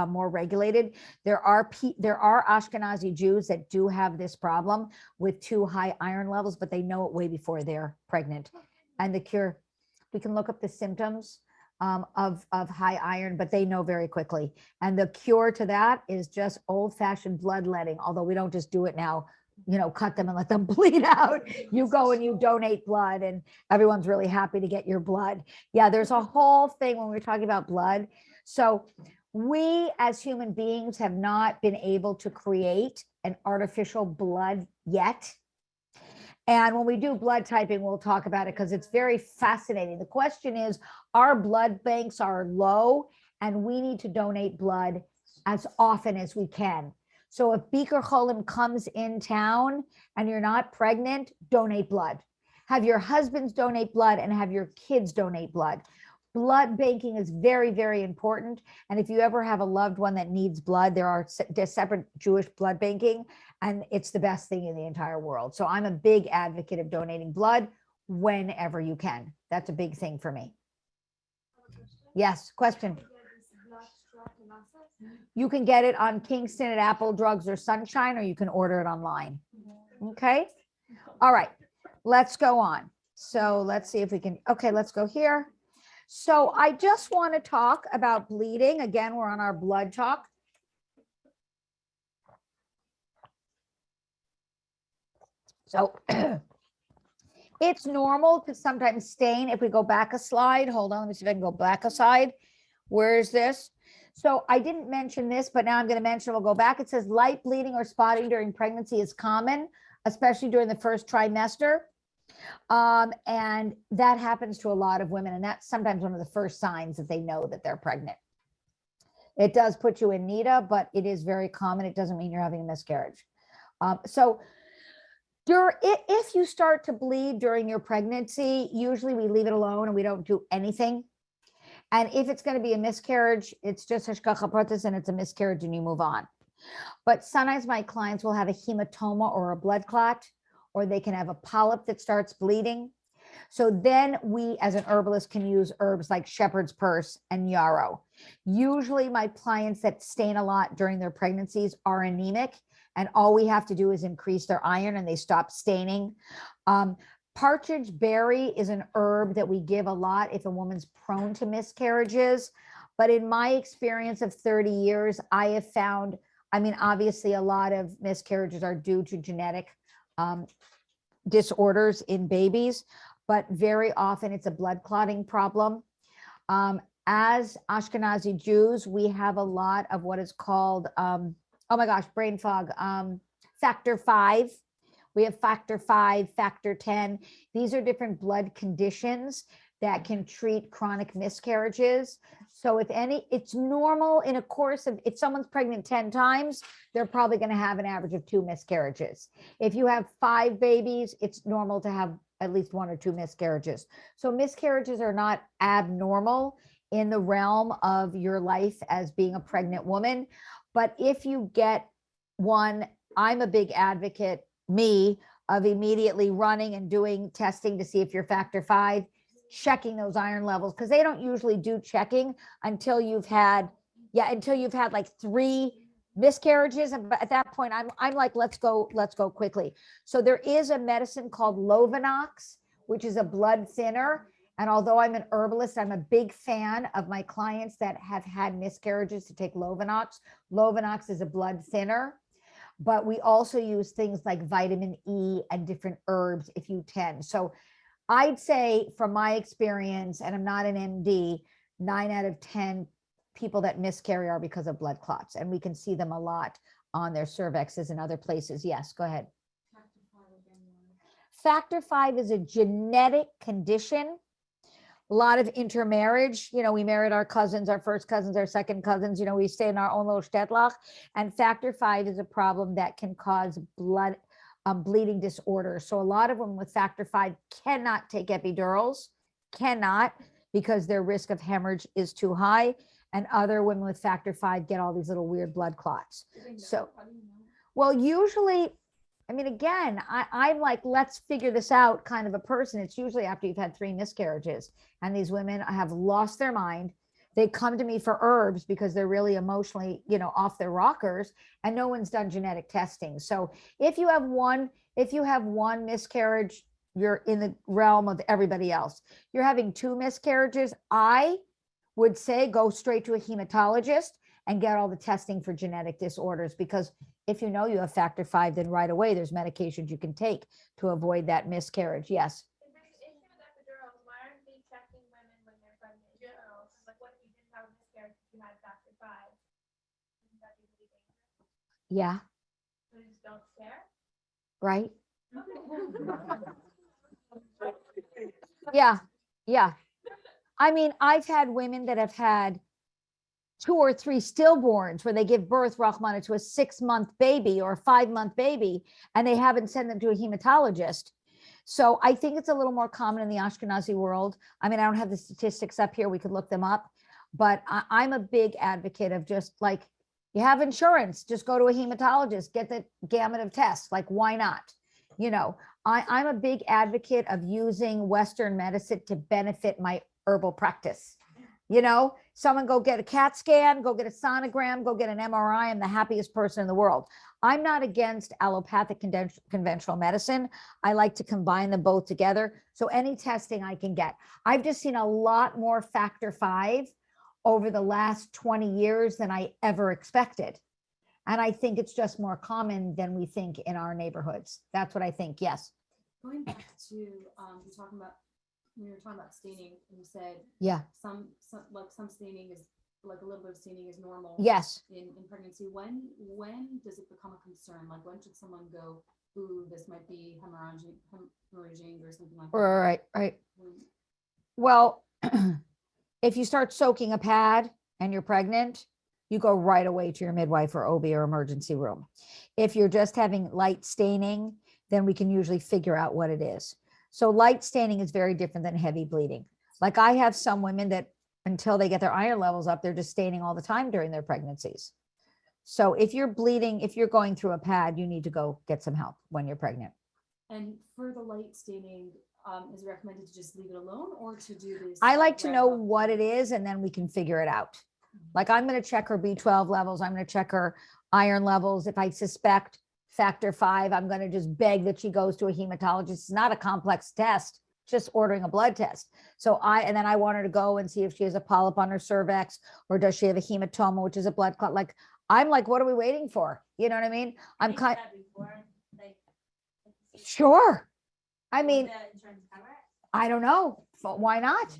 more regulated. There are Ashkenazi Jews that do have this problem with too high iron levels, but they know it way before they're pregnant. And the cure, we can look up the symptoms of high iron, but they know very quickly. And the cure to that is just old-fashioned bloodletting, although we don't just do it now, you know, cut them and let them bleed out. You go and you donate blood and everyone's really happy to get your blood. Yeah, there's a whole thing when we're talking about blood. So we as human beings have not been able to create an artificial blood yet. And when we do blood typing, we'll talk about it because it's very fascinating. The question is, our blood banks are low and we need to donate blood as often as we can. So if Beaker Cholim comes in town and you're not pregnant, donate blood. Have your husbands donate blood and have your kids donate blood. blood banking is very, very important. And if you ever have a loved one that needs blood, there's separate Jewish blood banking, and it's the best thing in the entire world. So I'm a big advocate of donating blood whenever you can. That's a big thing for me. Yes, question. You can get it on Kingston at Apple Drugs or Sunshine, or you can order it online. Okay. All right. Let's go on. So let's see if we can. Okay, let's go here. So I just want to talk about bleeding. Again, we're on our blood talk. So it's normal to sometimes stain. If we go back a slide, hold on, let me see if I can go back a slide. Where is this? So I didn't mention this, but now I'm going to mention, we'll go back. It says light bleeding or spotting during pregnancy is common, especially during the first trimester. And that happens to a lot of women. And that's sometimes one of the first signs that they know that they're pregnant. It does put you in NIDA, but it is very common. It doesn't mean you're having a miscarriage. If you start to bleed during your pregnancy, usually we leave it alone and we don't do anything. And if it's going to be a miscarriage, it's just hashgacha pratis and it's a miscarriage and you move on. But sometimes my clients will have a hematoma or a blood clot, or they can have a polyp that starts bleeding. So then we, as an herbalist, can use herbs like shepherd's purse and yarrow. Usually my clients that stain a lot during their pregnancies are anemic, and all we have to do is increase their iron and they stop staining. Partridge berry is an herb that we give a lot if a woman's prone to miscarriages. But in my experience of 30 years, I have found, I mean, obviously a lot of miscarriages are due to genetic disorders in babies, but very often it's a blood clotting problem. As Ashkenazi Jews, we have a lot of what is called, oh my gosh, brain fog, factor 5. We have factor 5, factor 10. These are different blood conditions that can treat chronic miscarriages. So if any, it's normal in a course of, if someone's pregnant 10 times, they're probably going to have an average of 2 miscarriages. If you have 5 babies, it's normal to have at least 1 or 2 miscarriages. So miscarriages are not abnormal in the realm of your life as being a pregnant woman. But if you get one, I'm a big advocate, of immediately running and doing testing to see if you're factor 5, checking those iron levels, because they don't usually do checking until you've had, like 3 miscarriages. And at that point, I'm like, let's go quickly. So there is a medicine called Lovanox, which is a blood thinner. And although I'm an herbalist, I'm a big fan of my clients that have had miscarriages to take Lovanox. Lovanox is a blood thinner. But we also use things like vitamin E and different herbs if you tend. So I'd say from my experience, and I'm not an MD, 9 out of 10 people that miscarry are because of blood clots. And we can see them a lot on their cervixes and other places. Yes, go ahead. Factor 5 is a genetic condition. A lot of intermarriage, we married our cousins, our first cousins, our second cousins, we stay in our own little shtetl. And factor 5 is a problem that can cause bleeding disorders. So a lot of women with factor 5 cannot take epidurals, because their risk of hemorrhage is too high. And other women with factor 5 get all these little weird blood clots. So, well, usually, I mean, again, I'm like, let's figure this out kind of a person. It's usually after you've had 3 miscarriages and these women have lost their mind. They come to me for herbs because they're really emotionally, off their rockers, and no one's done genetic testing. So if you have one miscarriage, you're in the realm of everybody else. You're having 2 miscarriages, I would say go straight to a hematologist and get all the testing for genetic disorders, because if you know you have factor 5, then right away there's medications you can take to avoid that miscarriage. Yes. If there's an issue with epidurals, why aren't they checking women when they're pregnant? Like, what if you didn't have a miscarriage if you had factor 5? Wouldn't that be really dangerous? Yeah. So they just don't care? Right. Yeah. I mean, I've had women that have had 2 or 3 stillborns where they give birth, Rahmana, to a 6-month baby or a 5-month baby, and they haven't sent them to a hematologist. So I think it's a little more common in the Ashkenazi world. I mean, I don't have the statistics up here. We could look them up, but I'm a big advocate of just like, you have insurance, just go to a hematologist, get the gamut of tests. Like, why not? You know, I'm a big advocate of using Western medicine to benefit my herbal practice. You know, someone go get a CAT scan, go get a sonogram, go get an MRI. I'm the happiest person in the world. I'm not against allopathic conventional medicine. I like to combine them both together. So any testing I can get. I've just seen a lot more factor V over the last 20 years than I ever expected. And I think it's just more common than we think in our neighborhoods. That's what I think. Yes. Going back to you talking about, when you were talking about staining, and you said Yeah. some staining is like, a little bit of staining is normal. Yes. In pregnancy. When does it become a concern? Like, when should someone go, ooh, this might be hemorrhaging or something like that? Right. Well, if you start soaking a pad and you're pregnant, you go right away to your midwife or OB or emergency room. If you're just having light staining, then we can usually figure out what it is. So light staining is very different than heavy bleeding. Like, I have some women that until they get their iron levels up, they're just staining all the time during their pregnancies. So if you're bleeding, if you're going through a pad, you need to go get some help when you're pregnant. And for the light staining, is it recommended to just leave it alone, or to do this? I like to ramp know up? what it is, and then we can figure it out. Like, I'm going to check her B12 levels. I'm going to check her iron levels. If I suspect factor V, I'm going to just beg that she goes to a hematologist. It's not a complex test, just ordering a blood test. So then I want her to go and see if she has a polyp on her cervix, or does she have a hematoma, which is a blood clot. Like, I'm like, what are we waiting for? You know what I mean? I'm kind sure. I mean, I don't know. Why not?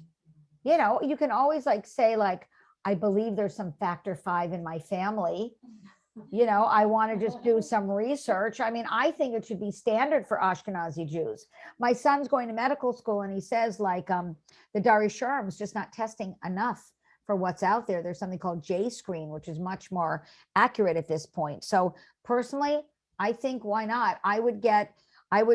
You know, you can always like say like, I believe there's some factor V in my family. You know, I want to just do some research. I mean, I think it should be standard for Ashkenazi Jews. My son's going to medical school, and he says like the Dari Shurim is just not testing enough for what's out there. There's something called J screen, which is much more accurate at this point. So personally, I think why not? I would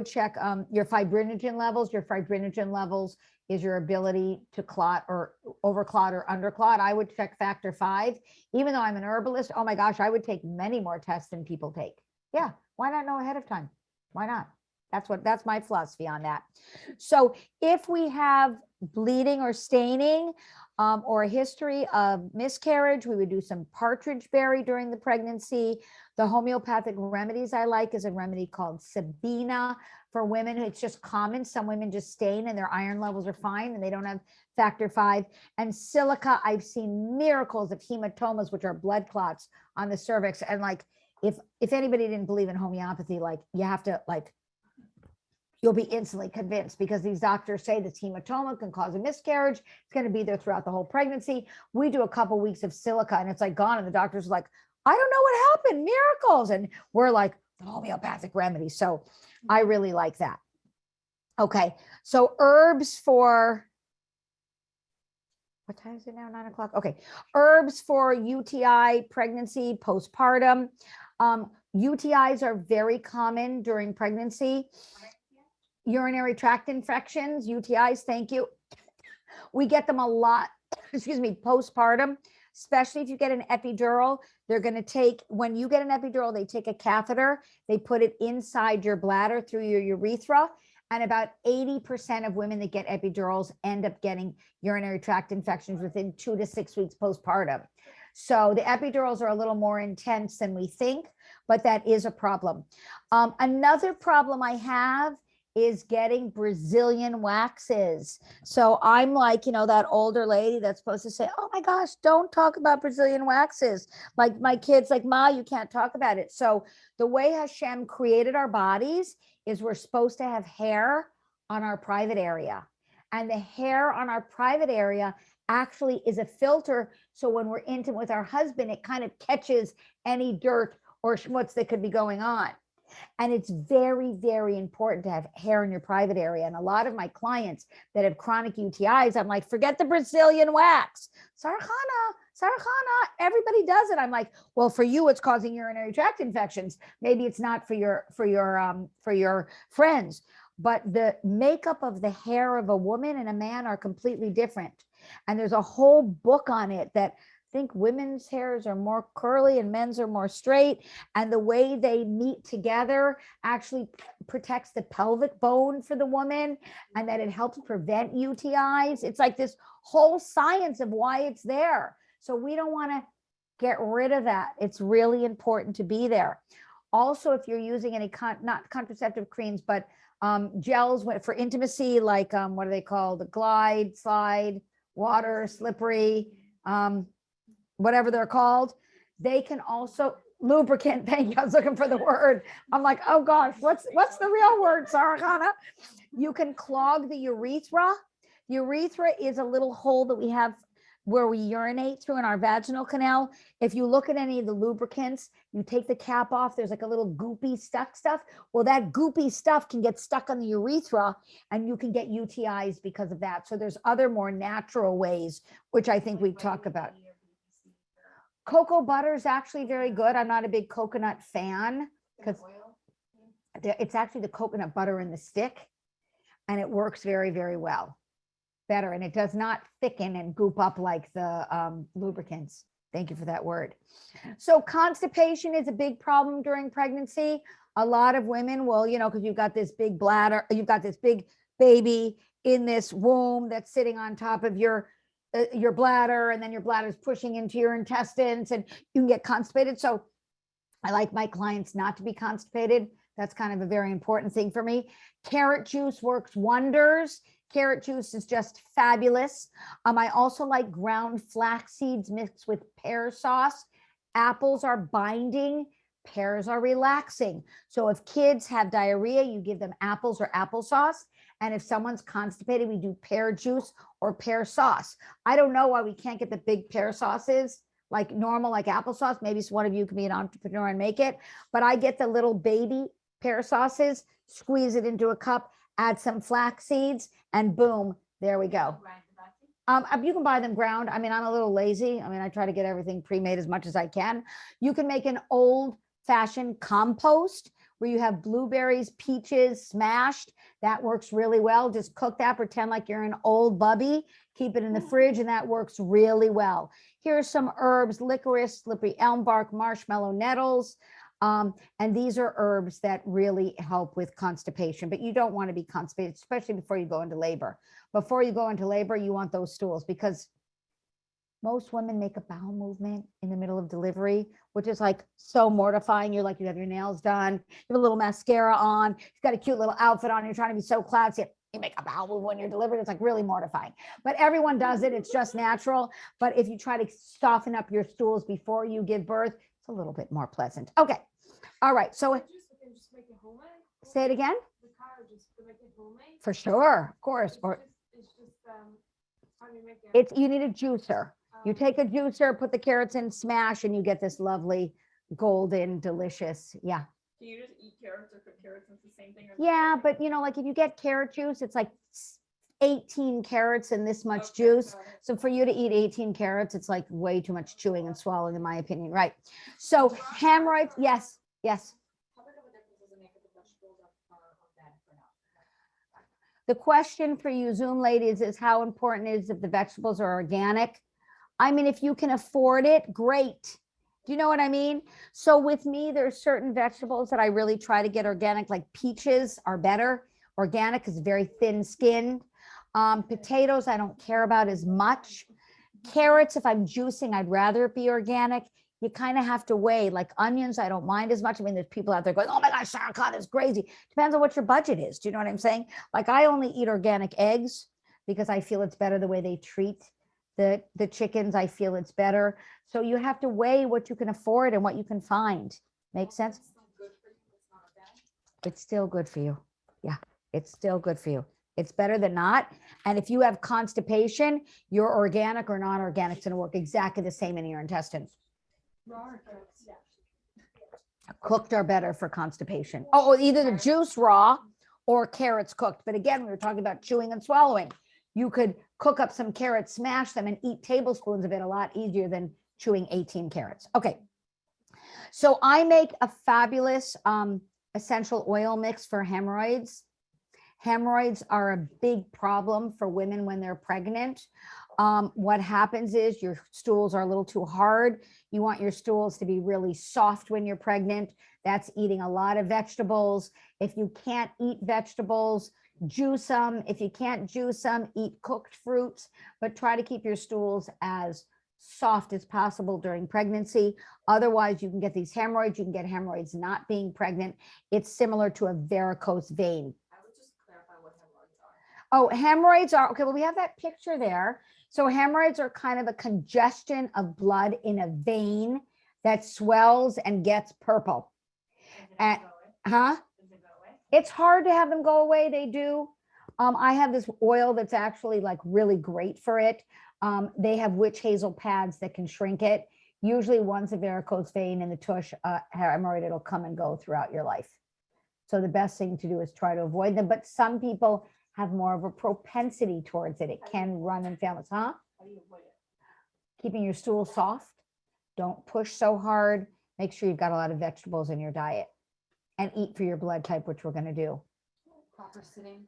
check your fibrinogen levels. Your fibrinogen levels is your ability to clot or overclot or underclot. I would check factor V. Even though I'm an herbalist, oh my gosh, I would take many more tests than people take. Yeah, why not know ahead of time? Why not? That's my philosophy on that. So if we have bleeding or staining, or a history of miscarriage, we would do some partridge berry during the pregnancy. The homeopathic remedies I like is a remedy called Sabina for women. It's just common. Some women just stain and their iron levels are fine and they don't have factor V. And silica, I've seen miracles of hematomas, which are blood clots on the cervix. And like, if anybody didn't believe in homeopathy, like, you have to like, you'll be instantly convinced, because these doctors say this hematoma can cause a miscarriage. It's going to be there throughout the whole pregnancy. We do a couple weeks of silica and it's like gone. And the doctor's like, I don't know what happened, miracles. And we're like, the homeopathic remedy. So I really like that. Okay. So herbs for, what time is it now? 9 o'clock. Okay. Herbs for UTI, pregnancy, postpartum. UTIs are very common during pregnancy. Urinary tract infections, UTIs, thank you. We get them a lot, excuse me, postpartum, especially if you get an epidural. They're going to take, when you get an epidural, they take a catheter, they put it inside your bladder through your urethra. And about 80% of women that get epidurals end up getting urinary tract infections within 2 to 6 weeks postpartum. So the epidurals are a little more intense than we think, but that is a problem. Another problem I have is getting Brazilian waxes. So I'm like, you know, that older lady that's supposed to say, oh my gosh, don't talk about Brazilian waxes. Like my kids, like, Ma, you can't talk about it. So the way Hashem created our bodies is we're supposed to have hair on our private area. And the hair on our private area actually is a filter. So when we're intimate with our husband, it kind of catches any dirt or schmutz that could be going on. And it's very, very important to have hair in your private area. And a lot of my clients that have chronic UTIs, I'm like, forget the Brazilian wax. Sara Chana, everybody does it. I'm like, well, for you, it's causing urinary tract infections. Maybe it's not for your friends. but the makeup of the hair of a woman and a man are completely different. And there's a whole book on it that I think women's hairs are more curly and men's are more straight. And the way they meet together actually protects the pelvic bone for the woman, and that it helps prevent UTIs. It's like this whole science of why it's there. So we don't want to get rid of that. It's really important to be there. Also, if you're using any not contraceptive creams, but gels for intimacy, like what are they called? The glide, slide, water, slippery, whatever they're called. They can also lubricant. Thank you. I was looking for the word. I'm like, oh gosh, what's the real word, Sara Chana? You can clog the urethra. The urethra is a little hole that we have where we urinate through in our vaginal canal. If you look at any of the lubricants, you take the cap off, there's like a little goopy stuff. Well, that goopy stuff can get stuck on the urethra and you can get UTIs because of that. So there's other more natural ways, which I think we've talked about. Cocoa butter is actually very good. I'm not a big coconut fan because it's actually the coconut butter in the stick, and it works very, very well. Better, and it does not thicken and goop up like the lubricants. Thank you for that word. So constipation is a big problem during pregnancy. A lot of women will, because you've got this big bladder, you've got this big baby in this womb that's sitting on top of your bladder, and then your bladder is pushing into your intestines, and you can get constipated. So I like my clients not to be constipated. That's kind of a very important thing for me. Carrot juice works wonders. Carrot juice is just fabulous. I also like ground flax seeds mixed with pear sauce. Apples are binding, pears are relaxing. So if kids have diarrhea, you give them apples or applesauce. And if someone's constipated, we do pear juice or pear sauce. I don't know why we can't get the big pear sauces like normal, like applesauce. Maybe one of you can be an entrepreneur and make it. But I get the little baby pear sauces, squeeze it into a cup, add some flax seeds, and boom, there we go. You can buy them ground. I mean, I'm a little lazy. I mean, I try to get everything pre-made as much as I can. You can make an old-fashioned compost where you have blueberries, peaches smashed. That works really well. Just cook that, pretend like you're an old bubby, keep it in the fridge, and that works really well. Here's some herbs: licorice, slippery elm bark, marshmallow, nettles. And these are herbs that really help with constipation, but you don't want to be constipated, especially before you go into labor. Before you go into labor, you want those stools, because most women make a bowel movement in the middle of delivery, which is like so mortifying. You're like, you have your nails done, you have a little mascara on, you've got a cute little outfit on, you're trying to be so classy. You make a bowel movement when you're delivered. It's like really mortifying, but everyone does it. It's just natural. But if you try to soften up your stools before you give birth, it's a little bit more pleasant. Okay. All right. So say it again. For sure. Of course. Or you need a juicer. You take a juicer, put the carrots in, smash, and you get this lovely golden, delicious. Yeah. Can you just eat carrots or cook carrots? It's the same thing. Yeah, but like if you get carrot juice, it's like 18 carrots and this much juice. So for you to eat 18 carrots, it's like way too much chewing and swallowing, in my opinion. Right. So hemorrhoids. Yes. Yes. The question for you Zoom ladies is how important it is if the vegetables are organic. I mean, if you can afford it, great. Do you know what I mean? So with me, there's certain vegetables that I really try to get organic, like peaches are better. Organic is very thin skinned. Potatoes, I don't care about as much. Carrots, if I'm juicing, I'd rather it be organic. You kind of have to weigh. Like onions, I don't mind as much. I mean, there's people out there going, oh my gosh, Sara Chana is crazy. Depends on what your budget is. Do you know what I'm saying? Like I only eat organic eggs because I feel it's better the way they treat the chickens. I feel it's better. So you have to weigh what you can afford and what you can find. Make sense? It's still good for you. Yeah, it's still good for you. It's better than not. And if you have constipation, your organic or non-organic is going to work exactly the same in your intestines. Cooked are better for constipation. Oh, either the juice raw or carrots cooked. But again, we were talking about chewing and swallowing. You could cook up some carrots, smash them, and eat tablespoons of it a lot easier than chewing 18 carrots. Okay. So I make a fabulous essential oil mix for hemorrhoids. Hemorrhoids are a big problem for women when they're pregnant. What happens is your stools are a little too hard. You want your stools to be really soft when you're pregnant. That's eating a lot of vegetables. If you can't eat vegetables, juice them. If you can't juice them, eat cooked fruits, but try to keep your stools as soft as possible during pregnancy. Otherwise, you can get these hemorrhoids. You can get hemorrhoids not being pregnant. It's similar to a varicose vein. I would just clarify what hemorrhoids are. Oh, hemorrhoids are, okay, well, we have that picture there. So hemorrhoids are kind of a congestion of blood in a vein that swells and gets purple. And, huh? It's hard to have them go away. They do. I have this oil that's actually like really great for it. They have witch hazel pads that can shrink it. Usually once a varicose vein in the tush, hemorrhoid, it'll come and go throughout your life. So the best thing to do is try to avoid them. But some people have more of a propensity towards it. It can run in families, huh? How do you avoid it? Keeping your stool soft. Don't push so hard. Make sure you've got a lot of vegetables in your diet and eat for your blood type, which we're going to do. Proper sitting.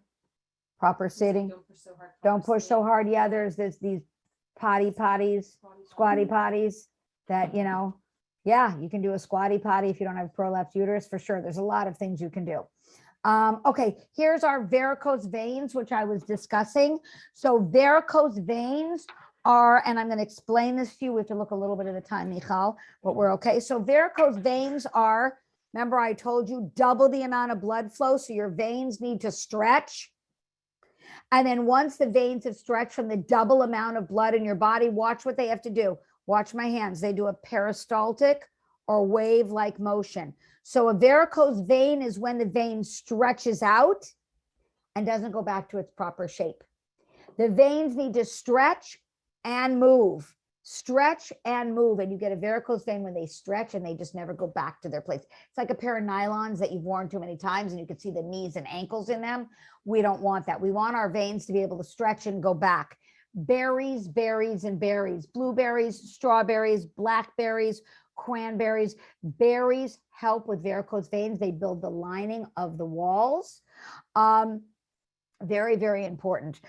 Proper sitting. Don't push so hard. Don't proper push so sitting. hard. Yeah, there's these potties, squatty potties that, yeah, you can do a squatty potty if you don't have prolapsed uterus for sure. There's a lot of things you can do. Okay, here's our varicose veins, which I was discussing. So varicose veins are, and I'm going to explain this to you. We have to look a little bit at a time, Michal, but we're okay. So varicose veins are, remember I told you, double the amount of blood flow. So your veins need to stretch. And then once the veins have stretched from the double amount of blood in your body, watch what they have to do. Watch my hands. They do a peristaltic or wave-like motion. So a varicose vein is when the vein stretches out and doesn't go back to its proper shape. The veins need to stretch and move. Stretch and move. And you get a varicose vein when they stretch and they just never go back to their place. It's like a pair of nylons that you've worn too many times and you can see the knees and ankles in them. We don't want that. We want our veins to be able to stretch and go back. Berries, berries, and berries. Blueberries, strawberries, blackberries, cranberries. Berries help with varicose veins. They build the lining of the walls. Very, very important.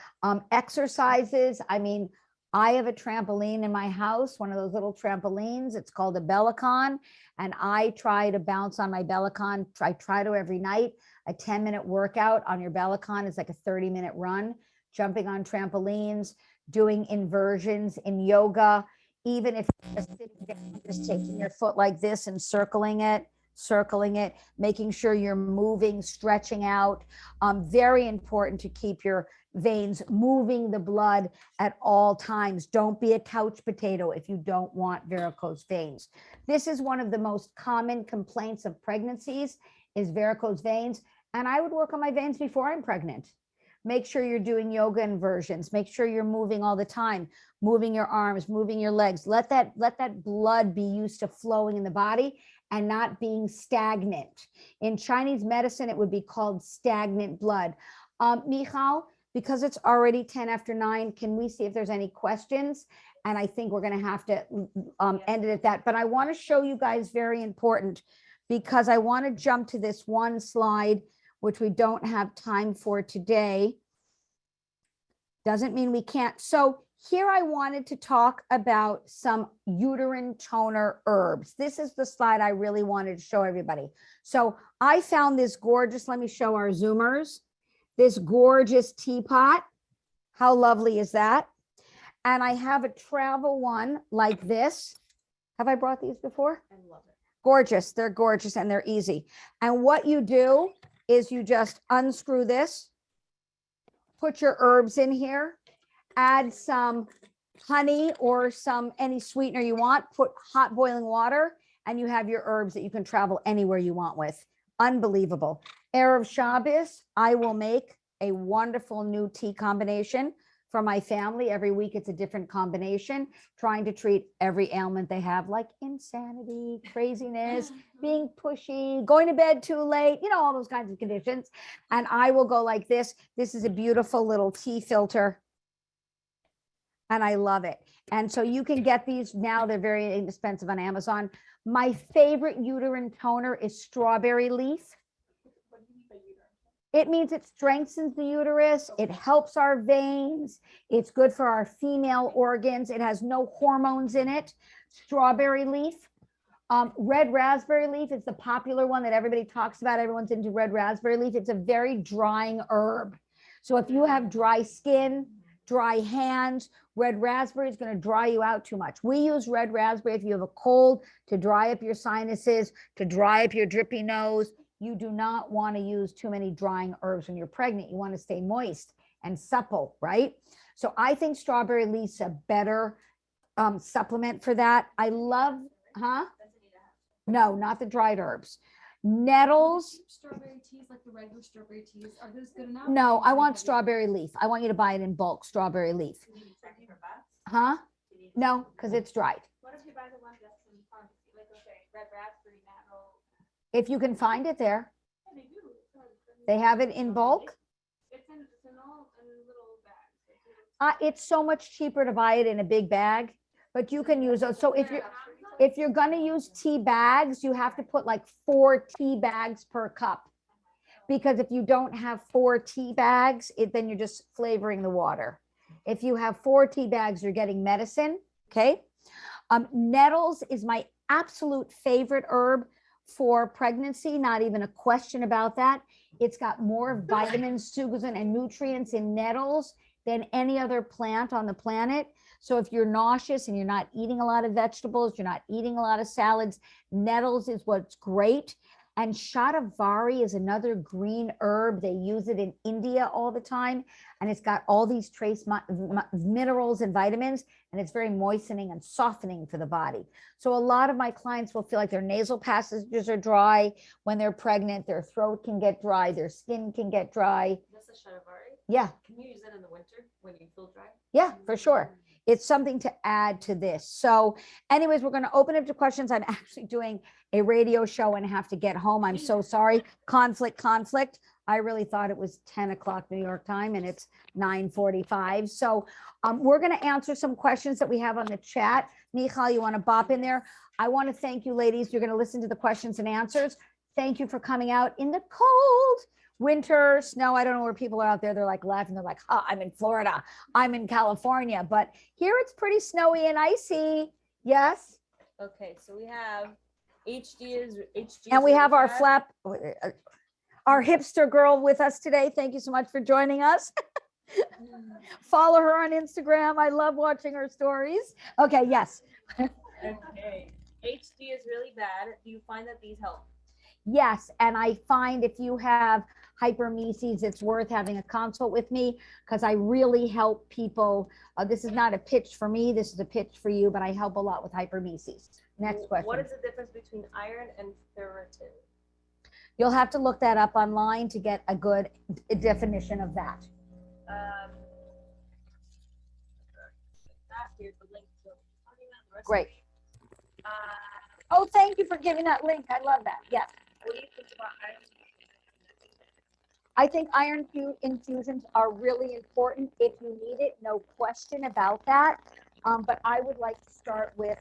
Exercises. I mean, I have a trampoline in my house, one of those little trampolines. It's called a Bellicon. And I try to bounce on my Bellicon. I try to every night. A 10-minute workout on your Bellicon is like a 30-minute run. Jumping on trampolines, doing inversions in yoga. Even if you're just sitting down, just taking your foot like this and circling it, making sure you're moving, stretching out. Very important to keep your veins moving the blood at all times. Don't be a couch potato if you don't want varicose veins. This is one of the most common complaints of pregnancies is varicose veins. And I would work on my veins before I'm pregnant. Make sure you're doing yoga inversions. Make sure you're moving all the time, moving your arms, moving your legs. Let that blood be used to flowing in the body and not being stagnant. In Chinese medicine, it would be called stagnant blood. Michal, because it's already 10 after 9, can we see if there's any questions? And I think we're going to have to end it at that. But I want to show you guys very important because I want to jump to this one slide, which we don't have time for today. Doesn't mean we can't. So here I wanted to talk about some uterine toner herbs. This is the slide I really wanted to show everybody. So I found this gorgeous, let me show our Zoomers, this gorgeous teapot. How lovely is that? And I have a travel one like this. Have I brought these before? I love it. Gorgeous. They're gorgeous and they're easy. And what you do is you just unscrew this, put your herbs in here, add some honey or any sweetener you want, put hot boiling water, and you have your herbs that you can travel anywhere you want with. Unbelievable. Erev Shabbos, I will make a wonderful new tea combination for my family. Every week it's a different combination, trying to treat every ailment they have, like insanity, craziness, being pushy, going to bed too late, all those kinds of conditions. And I will go like this. This is a beautiful little tea filter. And I love it. And so you can get these now. They're very inexpensive on Amazon. My favorite uterine toner is strawberry leaf. What do you mean by uterine? It means it strengthens the uterus. It helps our veins. It's good for our female organs. It has no hormones in it. Strawberry leaf. Red raspberry leaf is the popular one that everybody talks about. Everyone's into red raspberry leaf. It's a very drying herb. So if you have dry skin, dry hands, red raspberry is going to dry you out too much. We use red raspberry if you have a cold, to dry up your sinuses, to dry up your drippy nose. You do not want to use too many drying herbs when you're pregnant. You want to stay moist and supple, right? So I think strawberry leaf's a better supplement for that. I love, no, not the dried herbs. Nettles. Strawberry teas, like the regular strawberry teas, are those good enough? No, I want strawberry leaf. I want you to buy it in bulk, strawberry leaf. Huh? No, because it's dried. What if you buy the one that's in pharmacy, like, okay, red raspberry, nettle? If you can find it there, Yeah, they do. they have it in bulk. It's in all in little bags. It's so much cheaper to buy it in a big bag, but you can use those. So if you're gonna use tea bags, you have to put like 4 tea bags per cup. Because if you don't have 4 tea bags, then you're just flavoring the water. If you have 4 tea bags, you're getting medicine, okay? Nettles is my absolute favorite herb for pregnancy, not even a question about that. It's got more vitamins, succinate, and nutrients in nettles than any other plant on the planet. So if you're nauseous and you're not eating a lot of vegetables, you're not eating a lot of salads, nettles is what's great. And shatavari is another green herb. They use it in India all the time. And it's got all these trace minerals and vitamins. And it's very moistening and softening for the body. So a lot of my clients will feel like their nasal passages are dry when they're pregnant. Their throat can get dry. Their skin can get dry. This is shatavari. Yeah. Can you use it in the winter when you feel dry? Yeah, for sure. It's something to add to this. So anyways, we're going to open up to questions. I'm actually doing a radio show and have to get home. I'm so sorry. Conflict. I really thought it was 10 o'clock New York time and it's 9:45. So we're going to answer some questions that we have on the chat. Michal, you want to bop in there? I want to thank you, ladies. You're going to listen to the questions and answers. Thank you for coming out in the cold winter, snow. I don't know where people are out there. They're like laughing. They're like, I'm in Florida. I'm in California. But here it's pretty snowy and icy. Yes. Okay, so we have HD. And we have our our hipster girl with us today. Thank you so much for joining us. Follow her on Instagram. I love watching her stories. Okay, yes. Okay. HD is really bad. Do you find that these help? Yes, and I find if you have hypermesis, it's worth having a consult with me because I really help people. This is not a pitch for me. This is a pitch for you, but I help a lot with hypermesis. Next question. What is the difference between iron and ferritin? You'll have to look that up online to get a good definition of that. Here's the link to Great. Oh, thank you for giving that link. I love that. Yes. What do you think about iron? I think iron infusions are really important if you need it, no question about that. But I would like to start with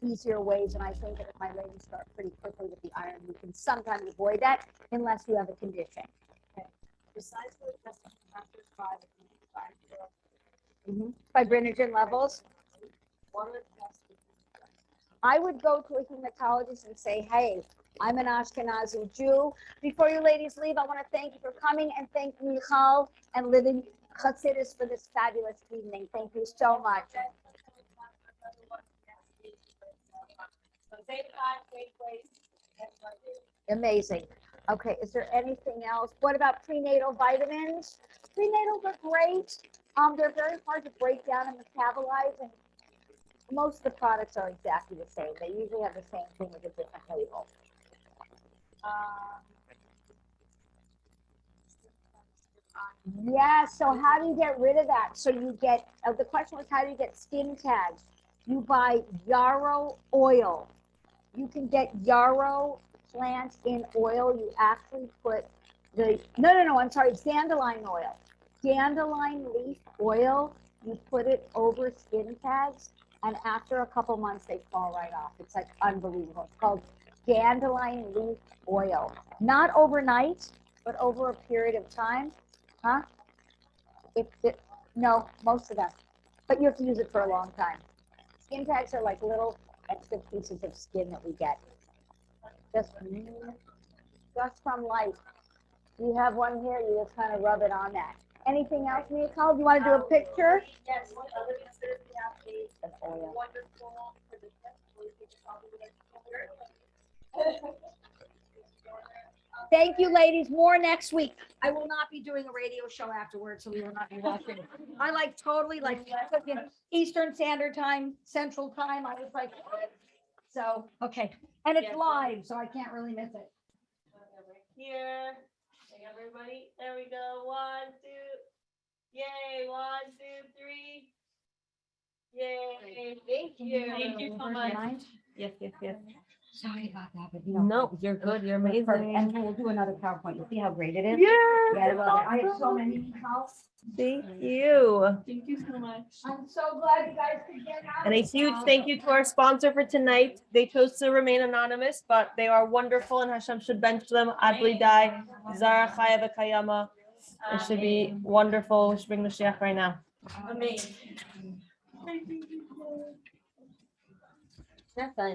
easier ways, and I think that if my ladies start pretty quickly with the iron, you can sometimes avoid that unless you have a condition. Okay. Besides the testing factors 5 Fibrinogen levels. what are the tests? I would go to a hematologist and say, hey, I'm an Ashkenazi Jew. Before you ladies leave, I want to thank you for coming and thank Michal and Living Chassidus for this fabulous evening. Thank you so much. Amazing. Okay, is there anything else? What about prenatal vitamins? Prenatals are great. They're very hard to break down and metabolize, and most of the products are exactly the same. They usually have the same thing with a different label. Yeah, so how do you get rid of that? So you get, the question was, how do you get skin tags? You buy yarrow oil. You can get yarrow plant in oil. You actually put I'm sorry, dandelion oil. Dandelion leaf oil, you put it over skin tags, and after a couple months, they fall right off. It's like unbelievable. It's called dandelion leaf oil. Not overnight, but over a period of time, huh? No, most of them, but you have to use it for a long time. Skin tags are like little extra pieces of skin that we get. Just from life. You have one here, you just kind of rub it on that. Anything else, Nicole? Do you want to do a picture? Yes, Living Considered we have An oil. wonderful for the Thank you, ladies. More next week. I will not be doing a radio show afterwards, so we will not be watching. I like totally like Eastern Standard Time, Central Time. I was like, what? So, okay. And it's live, so I can't really miss it. Here, like everybody, there we go, 1, 2, yay, 1, 2, 3. Yay, thank you. Thank you so much. Yes, yes, yes. Sorry about that, but No, you're good. You're amazing. Perfect. And we'll do another PowerPoint. You'll see how great it is. Yeah. Yeah, I love it. I have so many house. Thank you. Thank you so much. I'm so glad you guys could get out. And a huge thank you to our sponsor for tonight. They chose to remain anonymous, but they are wonderful and Hashem should bench them. Adli Dai, Zara Chaya V'Kayama. It should be wonderful. We should bring Mashiach right now. Amazing. That's fine.